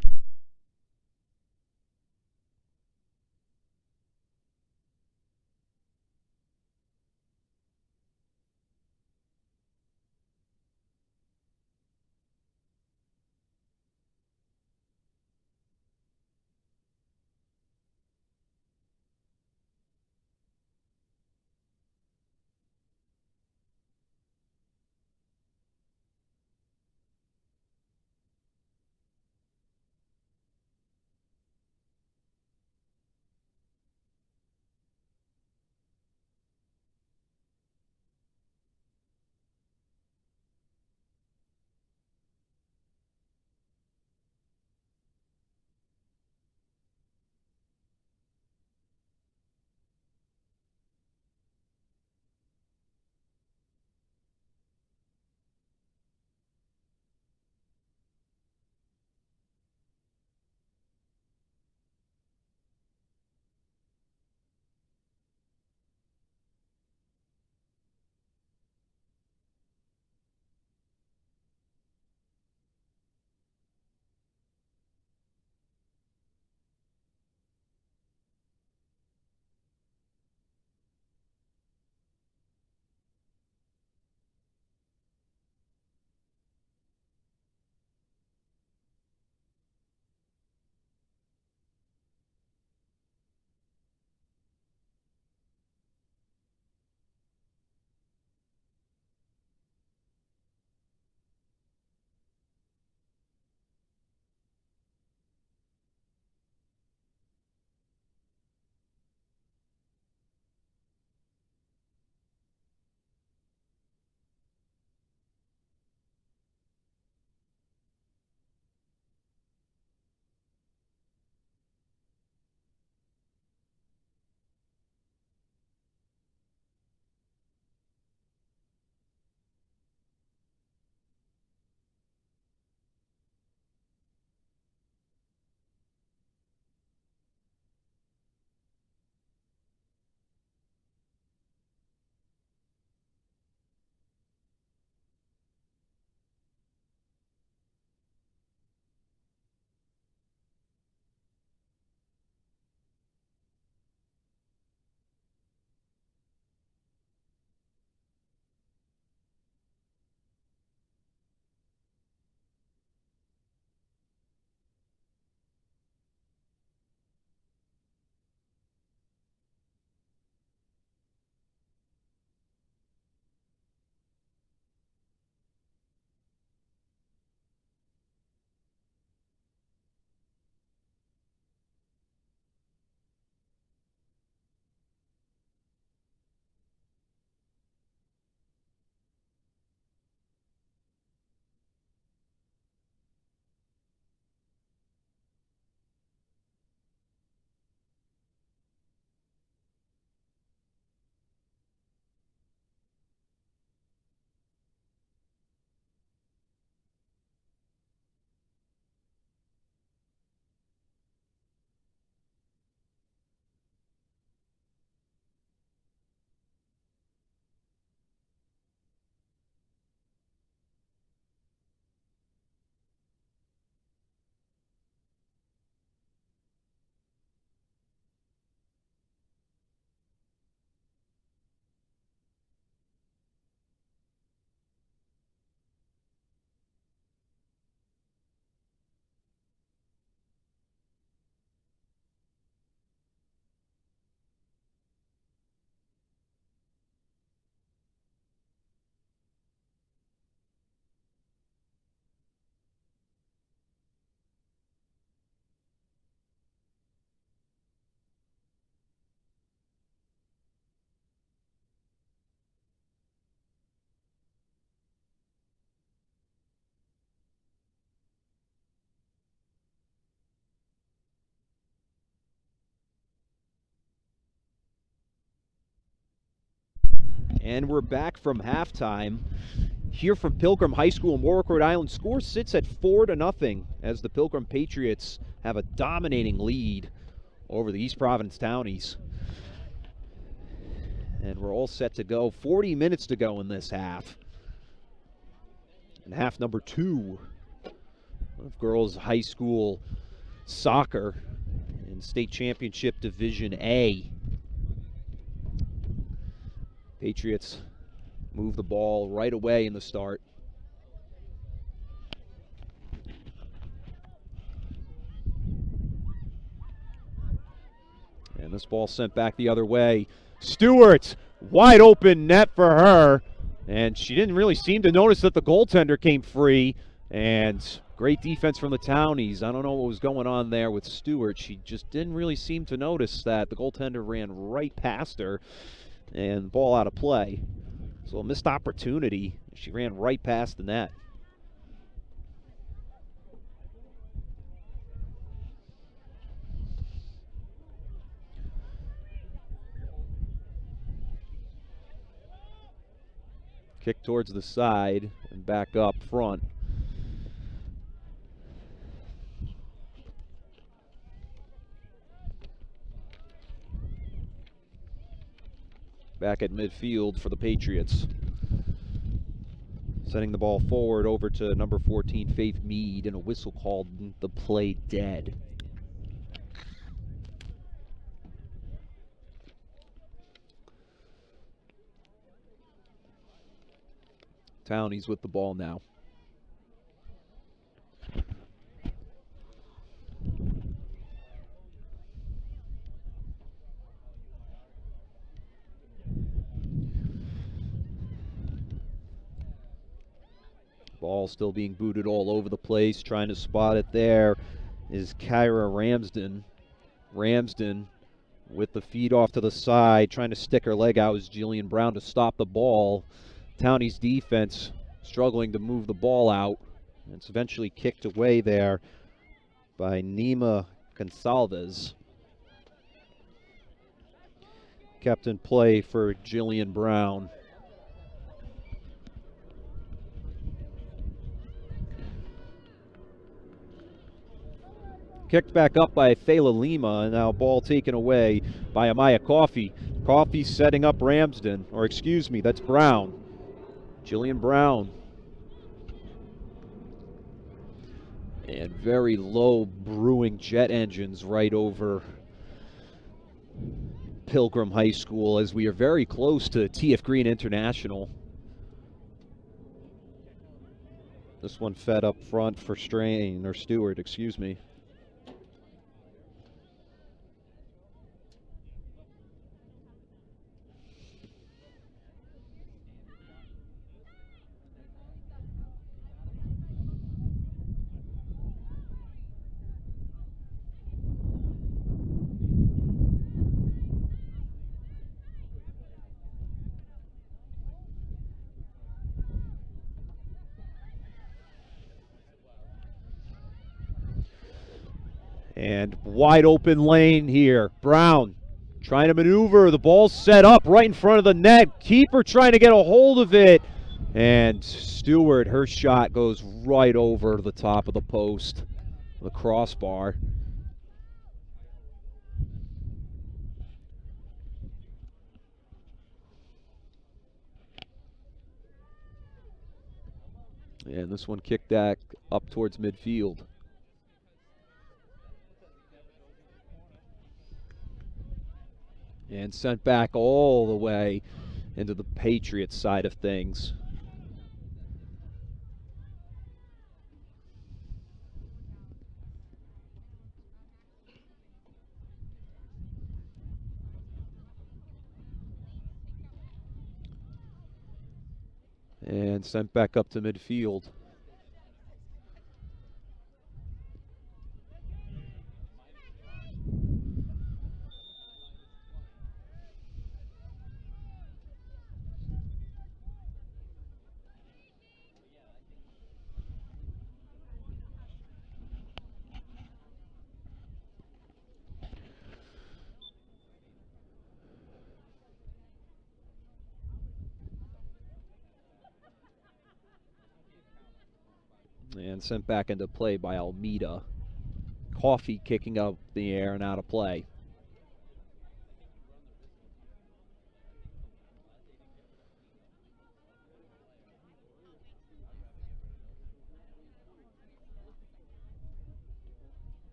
And we're back from halftime here from Pilgrim High School in Warwick, Rhode Island. Score sits at 4-0 as the Pilgrim Patriots have a dominating lead over the East Providence Townies. And we're all set to go. 40 minutes to go in this half. And half number 2 of girls high school soccer in state championship Division A. Patriots move the ball right away in the start. And this ball sent back the other way. Stewart, wide open net for her. And she didn't really seem to notice that the goaltender came free. And great defense from the Townies. I don't know what was going on there with Stewart. She just didn't really seem to notice that the goaltender ran right past her. And ball out of play. So a missed opportunity. She ran right past the net. Kick towards the side and back up front. Back at midfield for the Patriots. Sending the ball forward over to number 14, Faith Mead, and a whistle called the play dead. Townies with the ball now. Ball still being booted all over the place. Trying to spot it there is Kyra Ramsden. Ramsden with the feed off to the side, trying to stick her leg out is Jillian Brown to stop the ball. Townie's defense struggling to move the ball out. It's eventually kicked away there by Nima Gonsalves. Kept in play for Jillian Brown. Kicked back up by Thayla Lima, and now ball taken away by Amaya Coffey. Coffey setting up Ramsden, or excuse me, that's Brown. Jillian Brown. And very low brewing jet engines right over Pilgrim High School as we are very close to TF Green International. This one fed up front for Stewart, excuse me. And wide open lane here. Brown trying to maneuver. The ball's set up right in front of the net. Keeper trying to get a hold of it. And Stewart, her shot goes right over the top of the post, the crossbar. And this one kicked back up towards midfield. And sent back all the way into the Patriots side of things. And sent back up to midfield. And sent back into play by Almeida. Coffee kicking up the air and out of play.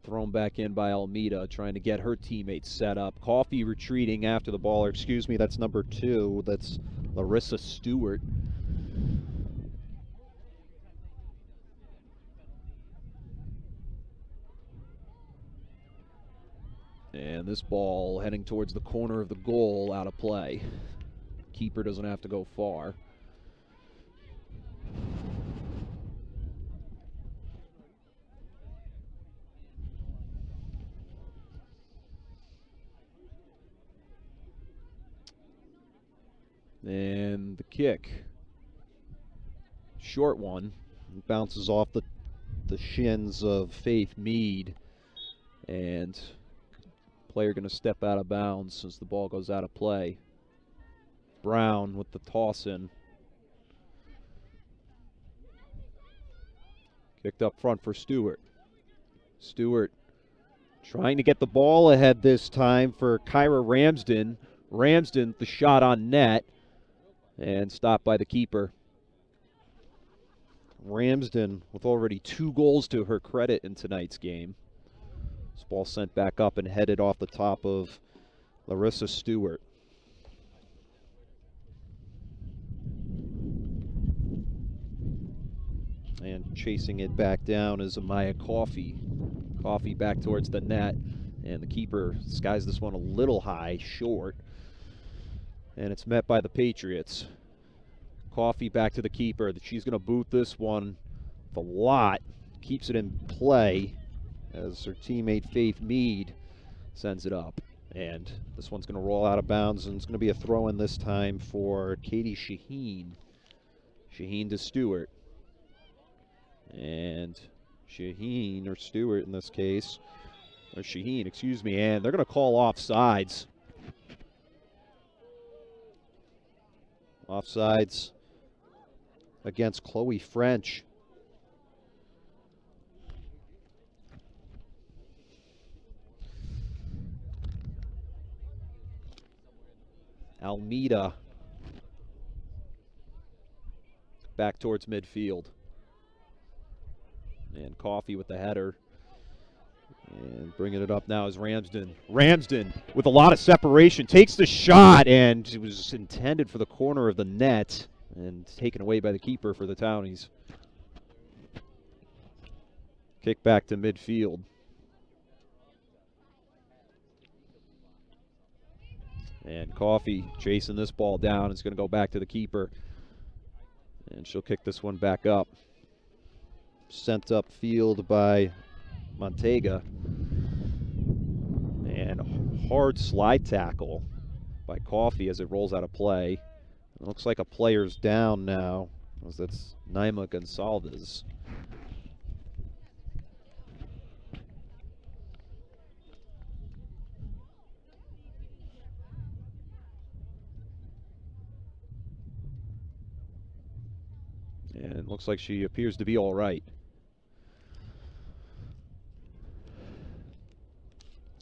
Thrown back in by Almeida, trying to get her teammates set up. Coffee retreating after the ball, or excuse me, that's number 2. That's Larissa Stewart. And this ball heading towards the corner of the goal, out of play. Keeper doesn't have to go far. And the kick. Short one. It bounces off the shins of Faith Mead. And player going to step out of bounds as the ball goes out of play. Brown with the toss in. Kicked up front for Stewart. Stewart trying to get the ball ahead this time for Kyra Ramsden. Ramsden, the shot on net, and stopped by the keeper. Ramsden with already 2 goals to her credit in tonight's game. This ball sent back up and headed off the top of Larissa Stewart. And chasing it back down is Amaya Coffee. Coffee back towards the net, and the keeper skies this one a little high, short. And it's met by the Patriots. Coffee back to the keeper. She's going to boot this one with a lot. Keeps it in play as her teammate Faith Mead sends it up. And this one's going to roll out of bounds, and it's going to be a throw-in this time for Katie Shaheen. Shaheen to Stewart. And Shaheen, or Stewart in this case, or Shaheen, excuse me, and they're going to call offsides. Offsides against Chloe French. Almeida back towards midfield. And Coffee with the header. And bringing it up now is Ramsden. Ramsden with a lot of separation takes the shot, and it was intended for the corner of the net and taken away by the keeper for the Townies. Kick back to midfield. And Coffee chasing this ball down. It's going to go back to the keeper. And she'll kick this one back up. Sent upfield by Montega. And hard slide tackle by Coffee as it rolls out of play. It looks like a player's down now, as that's Naima Gonsalves. And it looks like she appears to be all right.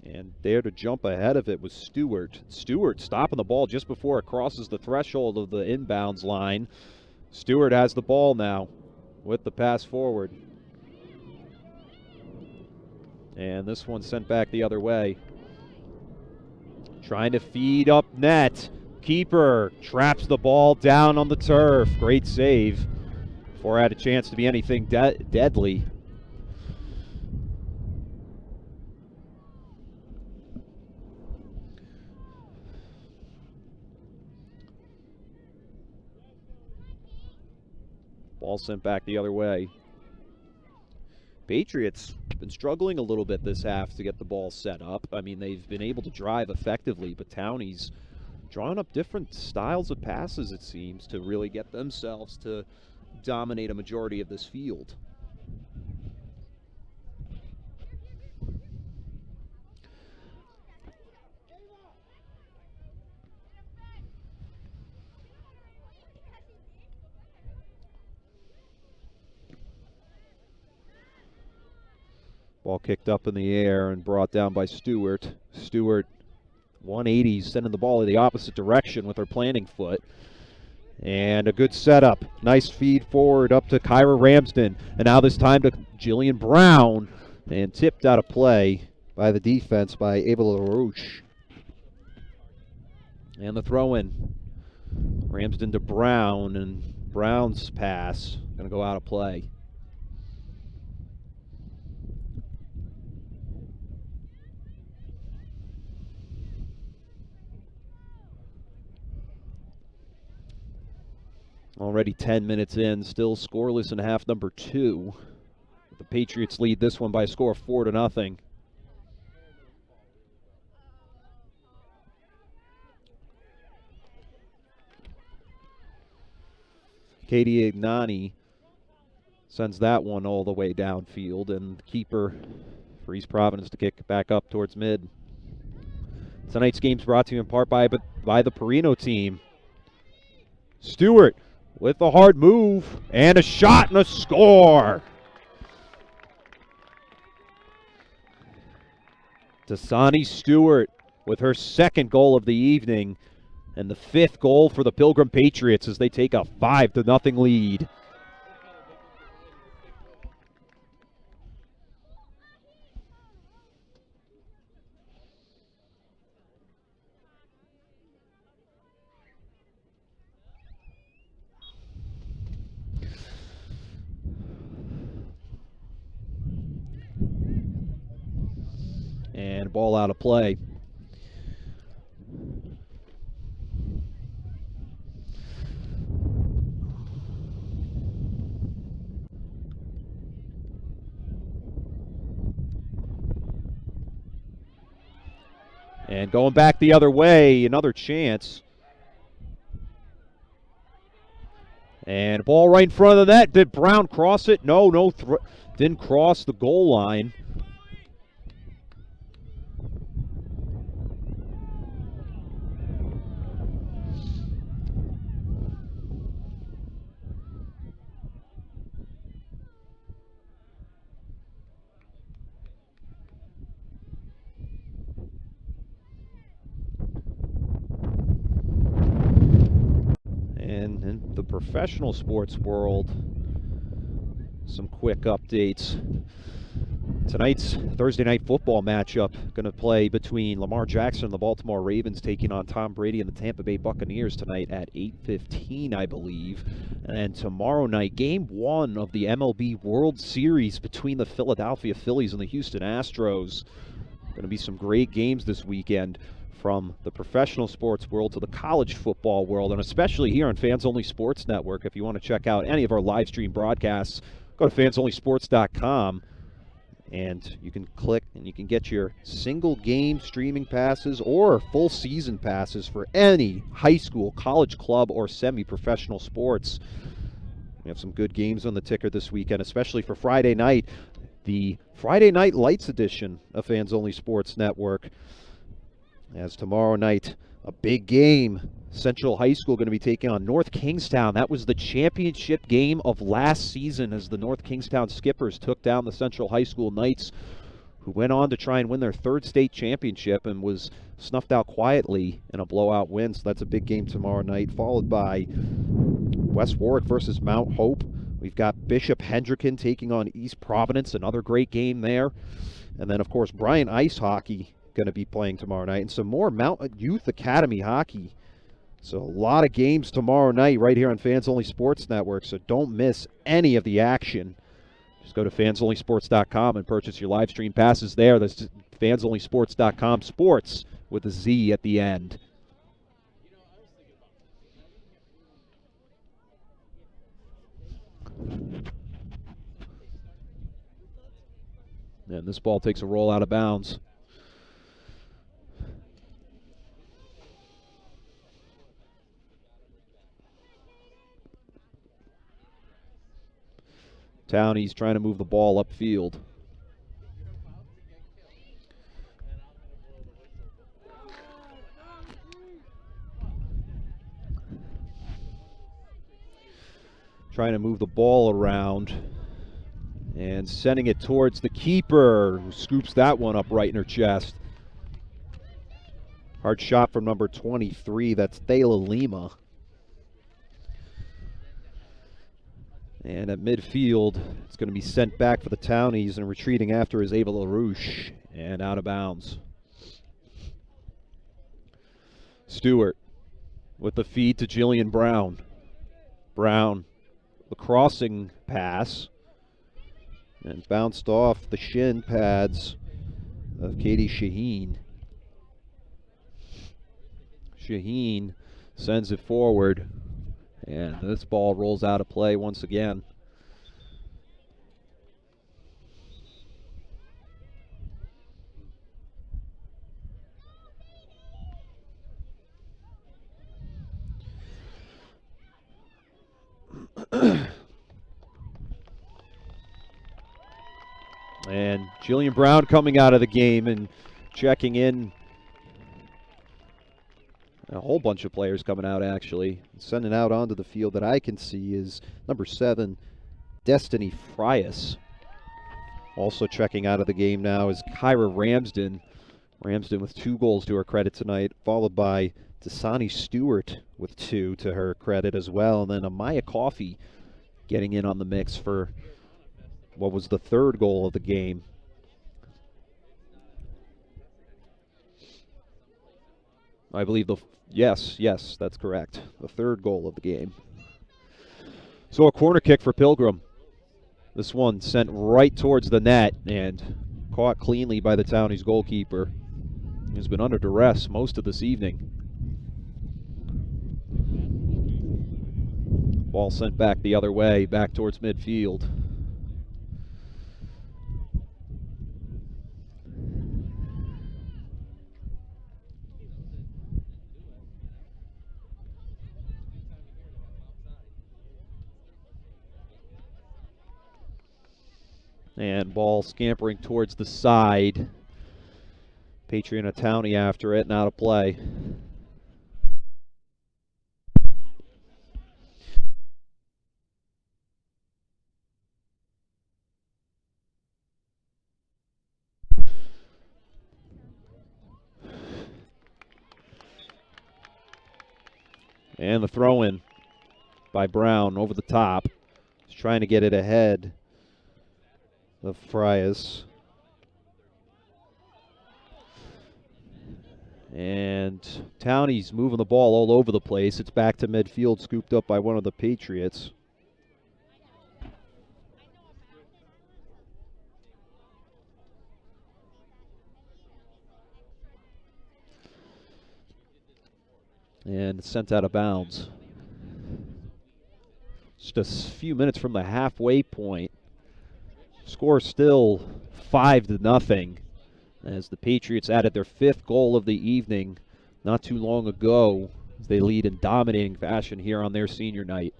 And there to jump ahead of it was Stewart. Stewart stopping the ball just before it crosses the threshold of the inbounds line. Stewart has the ball now with the pass forward. And this one sent back the other way. Trying to feed up net. Keeper traps the ball down on the turf. Great save before it had a chance to be anything deadly. Ball sent back the other way. Patriots been struggling a little bit this half to get the ball set up. I mean, they've been able to drive effectively, but Townies drawing up different styles of passes, it seems, to really get themselves to dominate a majority of this field. Ball kicked up in the air and brought down by Stewart. Stewart, 180, sending the ball in the opposite direction with her planting foot. And a good setup. Nice feed forward up to Kyra Ramsden. And now this time to Jillian Brown. And tipped out of play by the defense by Ava LaRouche. And the throw-in. Ramsden to Brown, and Brown's pass going to go out of play. Already 10 minutes in, still scoreless in half number 2. The Patriots lead this one by a score of 4-0. Katie Ignani sends that one all the way downfield, and the keeper for East Providence to kick back up towards mid. Tonight's game's brought to you in part by the Perino team. Stewart with a hard move, and a shot and a score. Dasani Stewart with her second goal of the evening, and the 5th goal for the Pilgrim Patriots as they take a 5-0 lead. And ball out of play. And going back the other way, another chance. And ball right in front of the net. Did Brown cross it? No, didn't cross the goal line. And in the professional sports world, some quick updates. Tonight's Thursday night football matchup going to play between Lamar Jackson and the Baltimore Ravens, taking on Tom Brady and the Tampa Bay Buccaneers tonight at 8:15, I believe. And tomorrow night, game 1 of the MLB World Series between the Philadelphia Phillies and the Houston Astros. Going to be some great games this weekend, from the professional sports world to the college football world, and especially here on Fans Only Sports Network. If you want to check out any of our live stream broadcasts, go to fansonlysports.com, and you can click and you can get your single game streaming passes or full season passes for any high school, college club, or semi-professional sports. We have some good games on the ticker this weekend, especially for Friday night, the Friday Night Lights edition of Fans Only Sports Network. As tomorrow night, a big game. Central High School going to be taking on North Kingstown. That was the championship game of last season as the North Kingstown Skippers took down the Central High School Knights, who went on to try and win their 3rd state championship and was snuffed out quietly in a blowout win. So that's a big game tomorrow night, followed by West Warwick versus Mount Hope. We've got Bishop Hendricken taking on East Providence, another great game there. And then, of course, Bryant Ice Hockey going to be playing tomorrow night, and some more Mountain Youth Academy hockey. So a lot of games tomorrow night right here on Fans Only Sports Network, so don't miss any of the action. Just go to fansonlysports.com and purchase your live stream passes there. That's fansonlysports.com, sports with a Z at the end. And this ball takes a roll out of bounds. Townie's trying to move the ball upfield. Trying to move the ball around. And sending it towards the keeper, who scoops that one up right in her chest. Hard shot from number 23, that's Thayla Lima. And at midfield, it's going to be sent back for the Townies, and retreating after is Ava LaRouche, and out of bounds. Stewart with the feed to Jillian Brown. Brown, the crossing pass, and bounced off the shin pads of Katie Shaheen. Shaheen sends it forward, and this ball rolls out of play once again. And Jillian Brown coming out of the game and checking in. A whole bunch of players coming out, actually. Sending out onto the field that I can see is number 7, Destiny Frias. Also checking out of the game now is Kyra Ramsden. Ramsden with 2 goals to her credit tonight, followed by Dasani Stewart with 2 to her credit as well. And then Amaya Coffey getting in on the mix for what was the 3rd goal of the game. I believe yes, that's correct. The 3rd goal of the game. So a corner kick for Pilgrim. This one sent right towards the net and caught cleanly by the Townies goalkeeper, who's been under duress most of this evening. Ball sent back the other way, back towards midfield. And ball scampering towards the side. Patriot and Townie after it and out of play. And the throw-in by Brown over the top. He's trying to get it ahead of Frias. And Townie's moving the ball all over the place. It's back to midfield, scooped up by one of the Patriots. And sent out of bounds. Just a few minutes from the halfway point. Score still 5-0 as the Patriots added their 5th goal of the evening not too long ago as they lead in dominating fashion here on their senior night.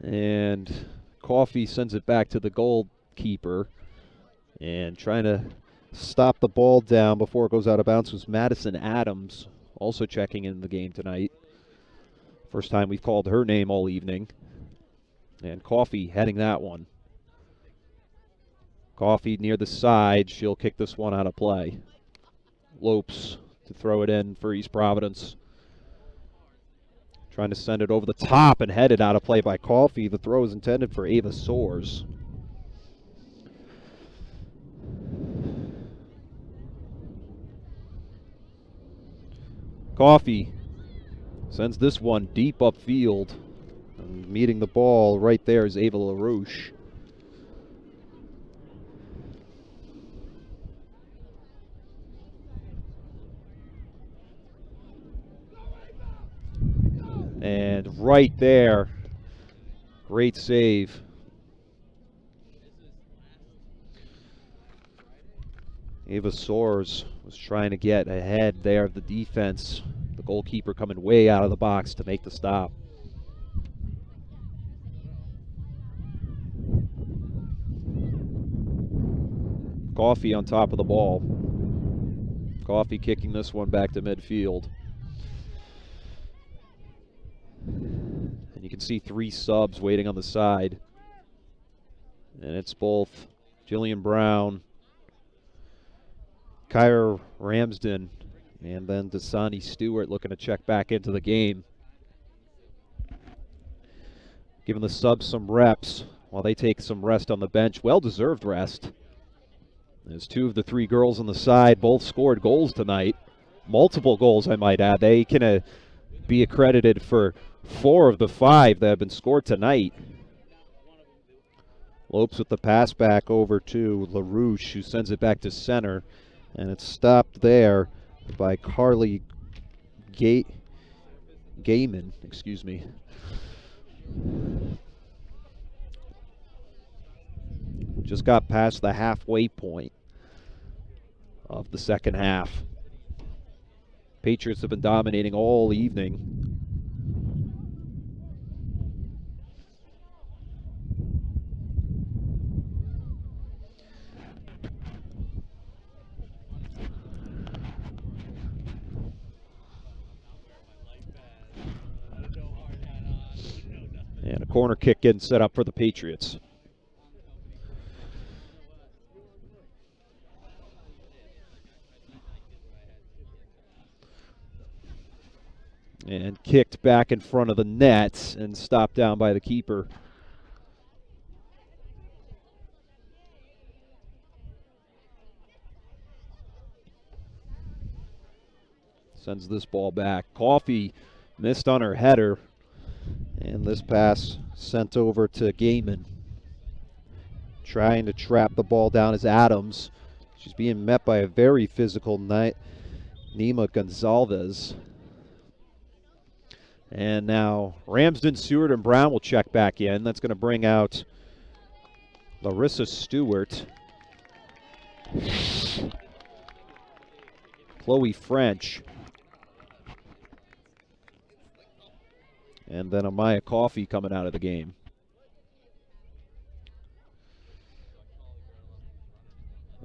And Coffey sends it back to the goalkeeper, and trying to stop the ball down before it goes out of bounds was Madison Adams, also checking in the game tonight. First time we've called her name all evening. And Coffey heading that one. Coffey near the side. She'll kick this one out of play. Lopes to throw it in for East Providence. Trying to send it over the top and headed out of play by Coffey. The throw is intended for Ava Soares. Coffey sends this one deep upfield. And meeting the ball right there is Ava LaRouche. And right there, great save. Ava Soares was trying to get ahead there of the defense. The goalkeeper coming way out of the box to make the stop. Coffey on top of the ball. Coffey kicking this one back to midfield. And you can see 3 subs waiting on the side. And it's both Jillian Brown, Kyra Ramsden, and then Dasani Stewart looking to check back into the game. Giving the subs some reps while they take some rest on the bench. Well-deserved rest. There's 2 of the 3 girls on the side. Both scored goals tonight. Multiple goals, I might add. They can be accredited for 4 of the 5 that have been scored tonight. Lopes with the pass back over to LaRouche, who sends it back to center. And it's stopped there by Carly Gaiman, excuse me. Just got past the halfway point of the second half. Patriots have been dominating all evening. And a corner kick getting set up for the Patriots. And kicked back in front of the net and stopped down by the keeper. Sends this ball back. Coffey missed on her header. And this pass sent over to Gaiman. Trying to trap the ball down is Adams. She's being met by a very physical Nima Gonzalez. And now Ramsden, Stewart, and Brown will check back in. That's going to bring out Larissa Stewart. Chloe French. And then Amaya Coffey coming out of the game.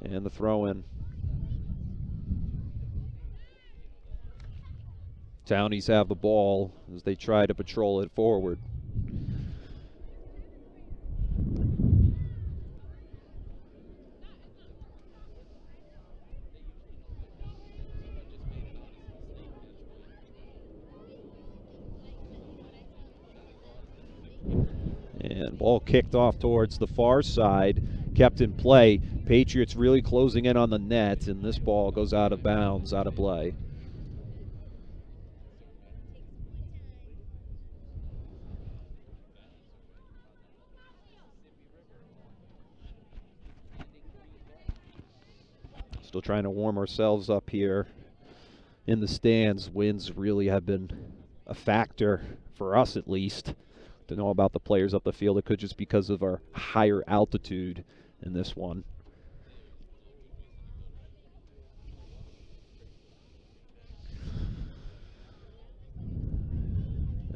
And the throw in. Townies have the ball as they try to patrol it forward. And ball kicked off towards the far side, kept in play. Patriots really closing in on the net, and this ball goes out of bounds, out of play. Still trying to warm ourselves up here in the stands. Winds really have been a factor, for us at least. To know about the players up the field, it could just be because of our higher altitude in this one.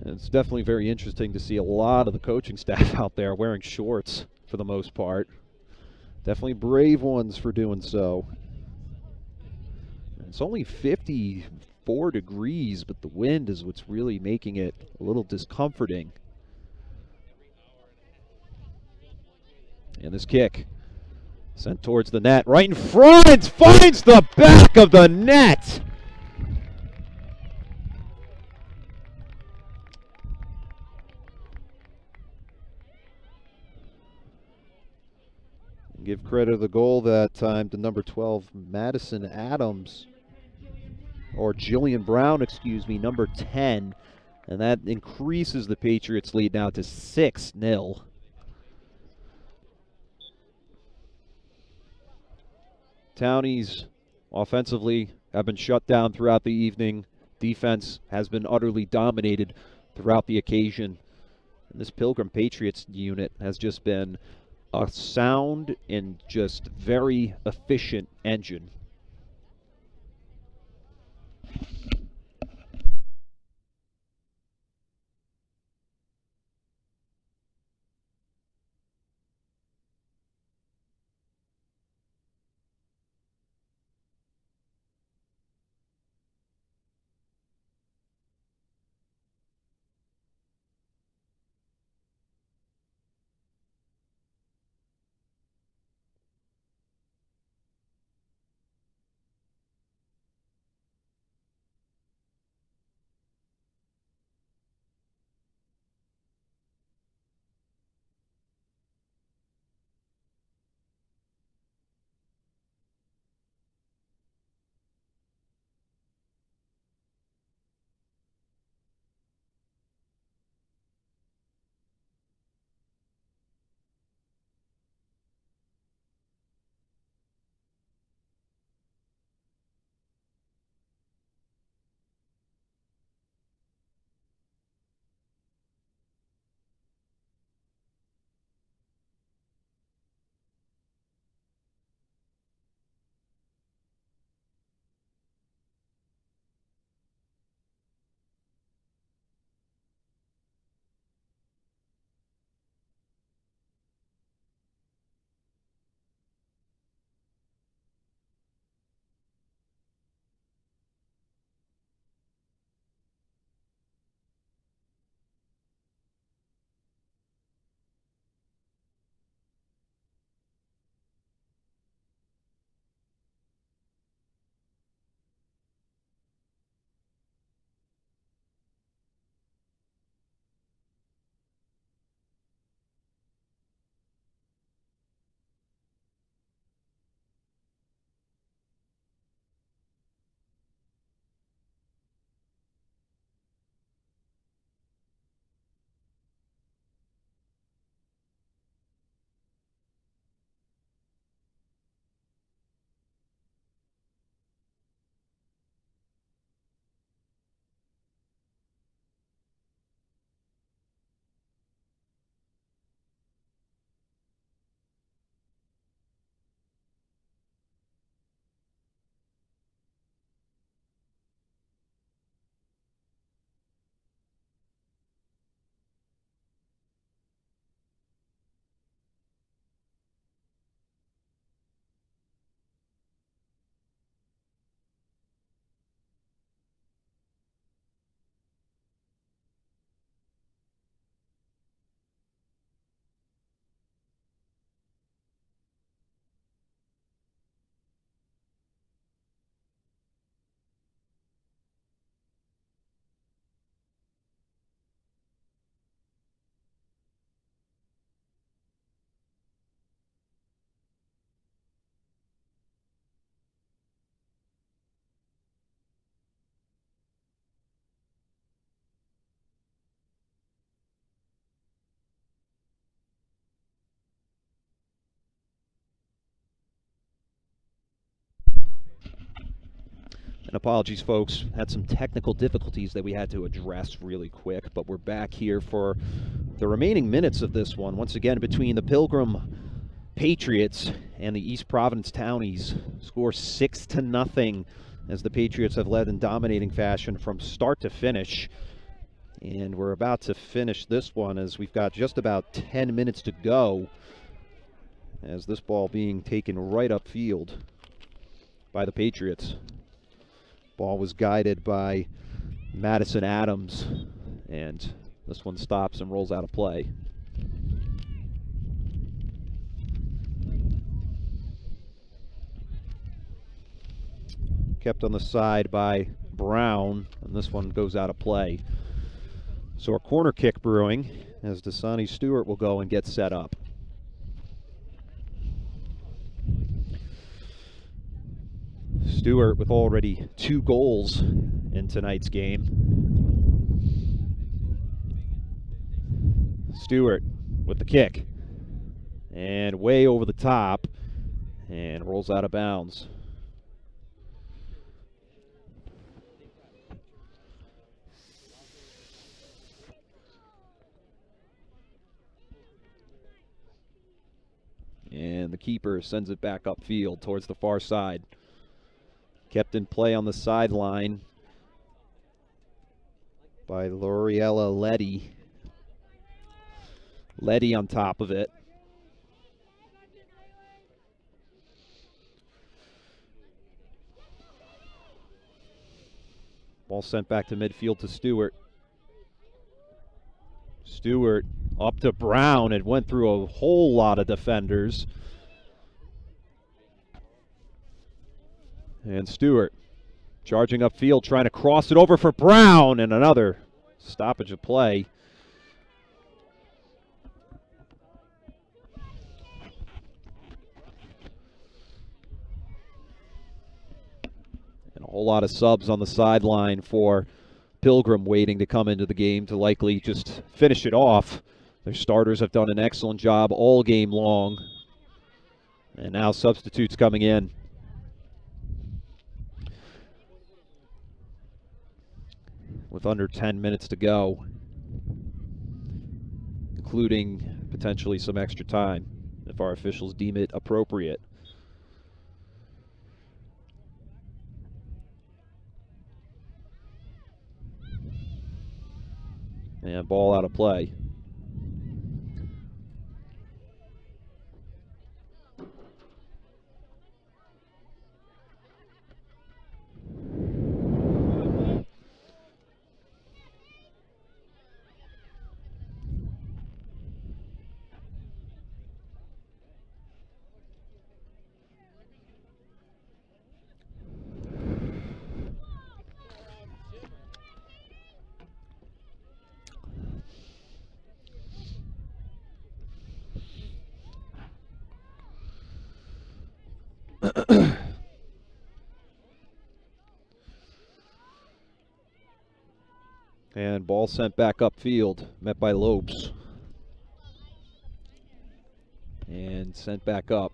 And it's definitely very interesting to see a lot of the coaching staff out there wearing shorts for the most part. Definitely brave ones for doing so. It's only 54 degrees, but the wind is what's really making it a little discomforting. And this kick sent towards the net, right in front, finds the back of the net. Give credit of the goal that time to number 12, Madison Adams, or Jillian Brown, excuse me, number 10. And that increases the Patriots' lead now to 6-0. Townies offensively have been shut down throughout the evening. Defense has been utterly dominated throughout the occasion. And this Pilgrim Patriots unit has just been a sound and just very efficient engine. Apologies, folks. Had some technical difficulties that we had to address really quick, but we're back here for the remaining minutes of this one. Once again, between the Pilgrim Patriots and the East Providence Townies. Score 6-0 as the Patriots have led in dominating fashion from start to finish. And we're about to finish this one as we've got just about 10 minutes to go, as this ball being taken right upfield by the Patriots. Ball was guided by Madison Adams, and this one stops and rolls out of play. Kept on the side by Brown, and this one goes out of play. So a corner kick brewing as Dasani Stewart will go and get set up. Stewart with already 2 goals in tonight's game. Stewart with the kick. And way over the top. And rolls out of bounds. And the keeper sends it back upfield towards the far side. Kept in play on the sideline by Loriella Letty. Letty on top of it. Ball sent back to midfield to Stewart. Stewart up to Brown. It went through a whole lot of defenders. And Stewart charging upfield, trying to cross it over for Brown, and another stoppage of play. And a whole lot of subs on the sideline for Pilgrim waiting to come into the game to likely just finish it off. Their starters have done an excellent job all game long. And now substitutes coming in. With under 10 minutes to go, including potentially some extra time if our officials deem it appropriate. And ball out of play. And ball sent back upfield, met by Lopes. And sent back up.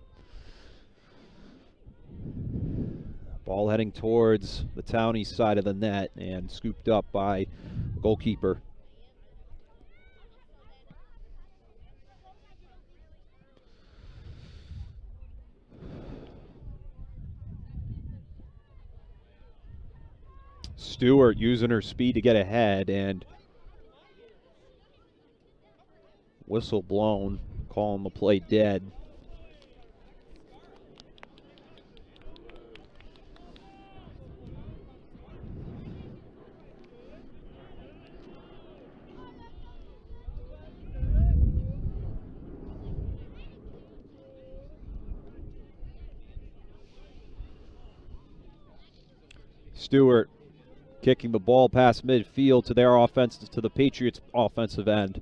Ball heading towards the Townie side of the net and scooped up by the goalkeeper. Stewart using her speed to get ahead, and whistle blown, calling the play dead. Stewart kicking the ball past midfield to their offense, to the Patriots' offensive end.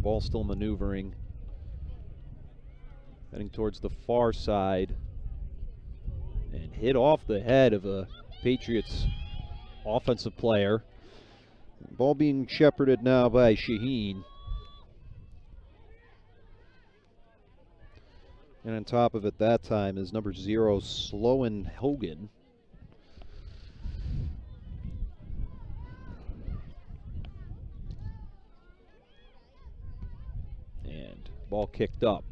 Ball still maneuvering. Heading towards the far side. And hit off the head of a Patriots offensive player. Ball being shepherded now by Shaheen. And on top of it that time is number 0, Sloan Hogan. And ball kicked up.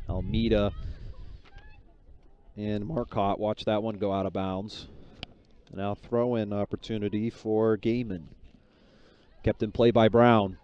Almeida and Marcotte, watch that one go out of bounds. Now throw-in opportunity for Gaiman. Kept in play by Brown.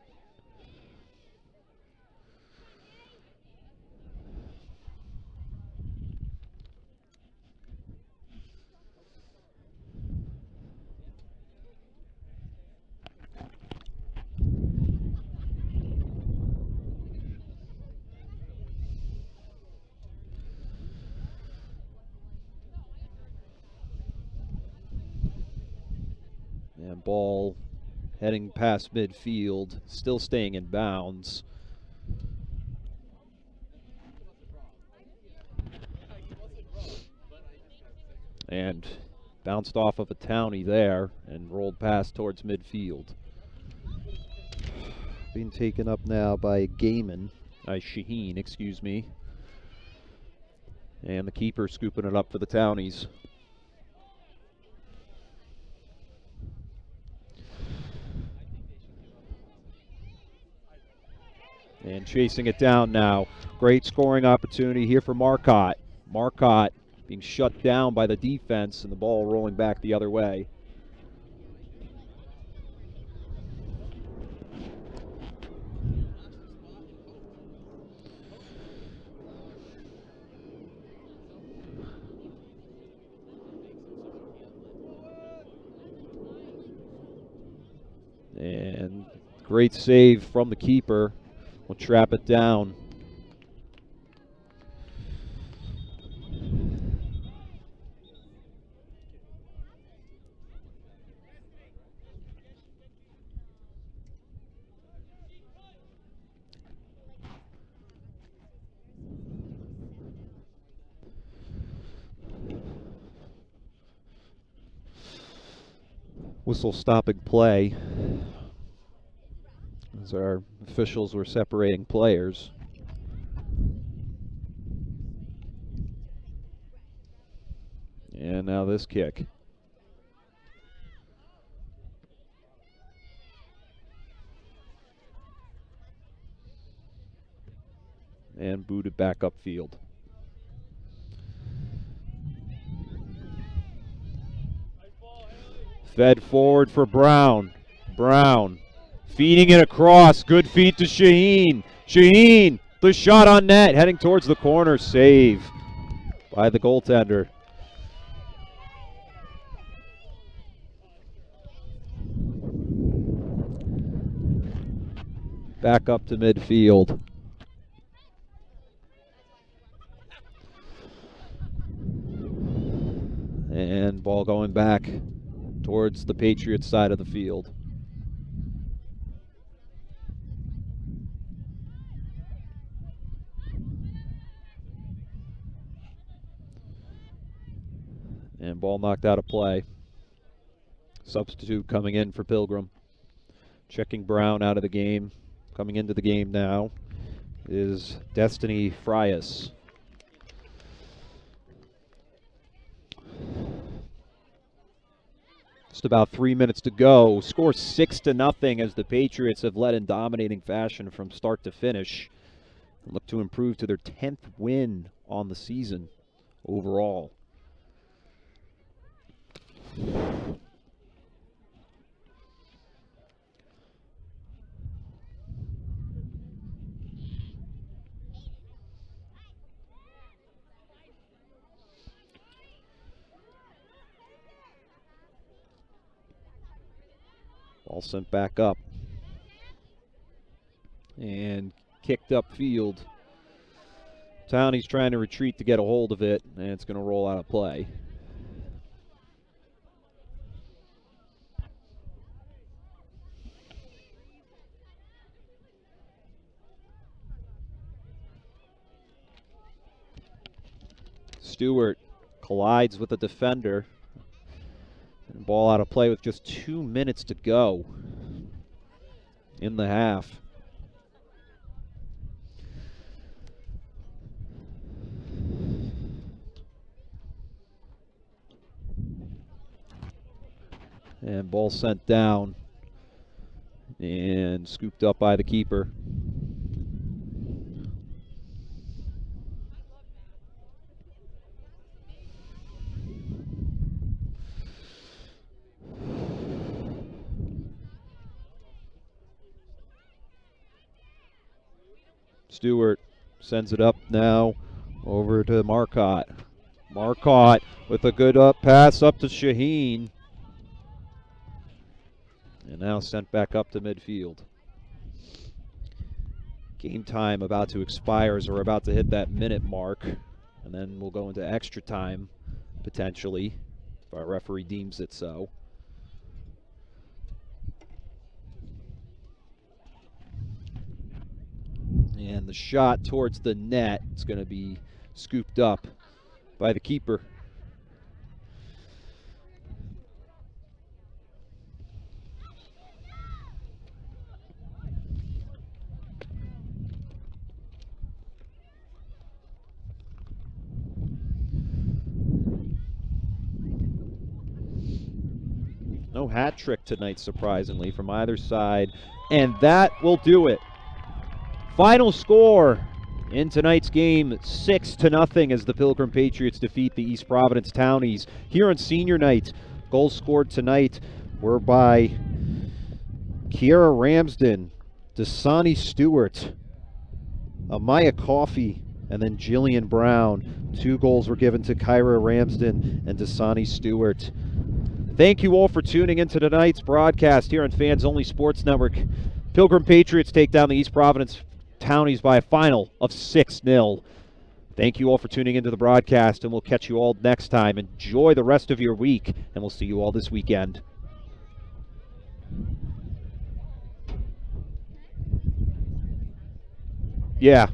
And ball heading past midfield, still staying in bounds. And bounced off of a townie there and rolled past towards midfield. Being taken up now by Shaheen, excuse me. And the keeper scooping it up for the Townies. And chasing it down now. Great scoring opportunity here for Marcotte. Marcotte being shut down by the defense and the ball rolling back the other way. And great save from the keeper. We'll trap it down. Whistle stopping play as our officials were separating players. And now this kick. And booted back upfield. Fed forward for Brown. Brown feeding it across. Good feed to Shaheen. Shaheen, the shot on net, heading towards the corner. Save by the goaltender. Back up to midfield. And ball going back towards the Patriots side of the field. And ball knocked out of play. Substitute coming in for Pilgrim. Checking Brown out of the game. Coming into the game now is Destiny Frias. Just about 3 minutes to go. Score 6-0 as the Patriots have led in dominating fashion from start to finish. And look to improve to their 10th win on the season overall. Ball sent back up. And kicked upfield. Townie's trying to retreat to get a hold of it, and it's going to roll out of play. Stewart collides with the defender. And ball out of play with just 2 minutes to go in the half. And ball sent down and scooped up by the keeper. Stewart sends it up now over to Marcotte. Marcotte with a good up pass up to Shaheen. And now sent back up to midfield. Game time about to expire as we're about to hit that minute mark. And then we'll go into extra time, potentially, if our referee deems it so. And the shot towards the net is going to be scooped up by the keeper. No hat trick tonight, surprisingly, from either side. And that will do it. Final score in tonight's game, 6-0 as the Pilgrim Patriots defeat the East Providence Townies. Here on senior night, goals scored tonight were by Kiera Ramsden, Dasani Stewart, Amaya Coffey, and then Jillian Brown. 2 goals were given to Kyra Ramsden and Dasani Stewart. Thank you all for tuning into tonight's broadcast here on Fans Only Sports Network. Pilgrim Patriots take down the East Providence Townies by a final of 6-0. Thank you all for tuning into the broadcast, and we'll catch you all next time. Enjoy the rest of your week, and we'll see you all this weekend. Yeah.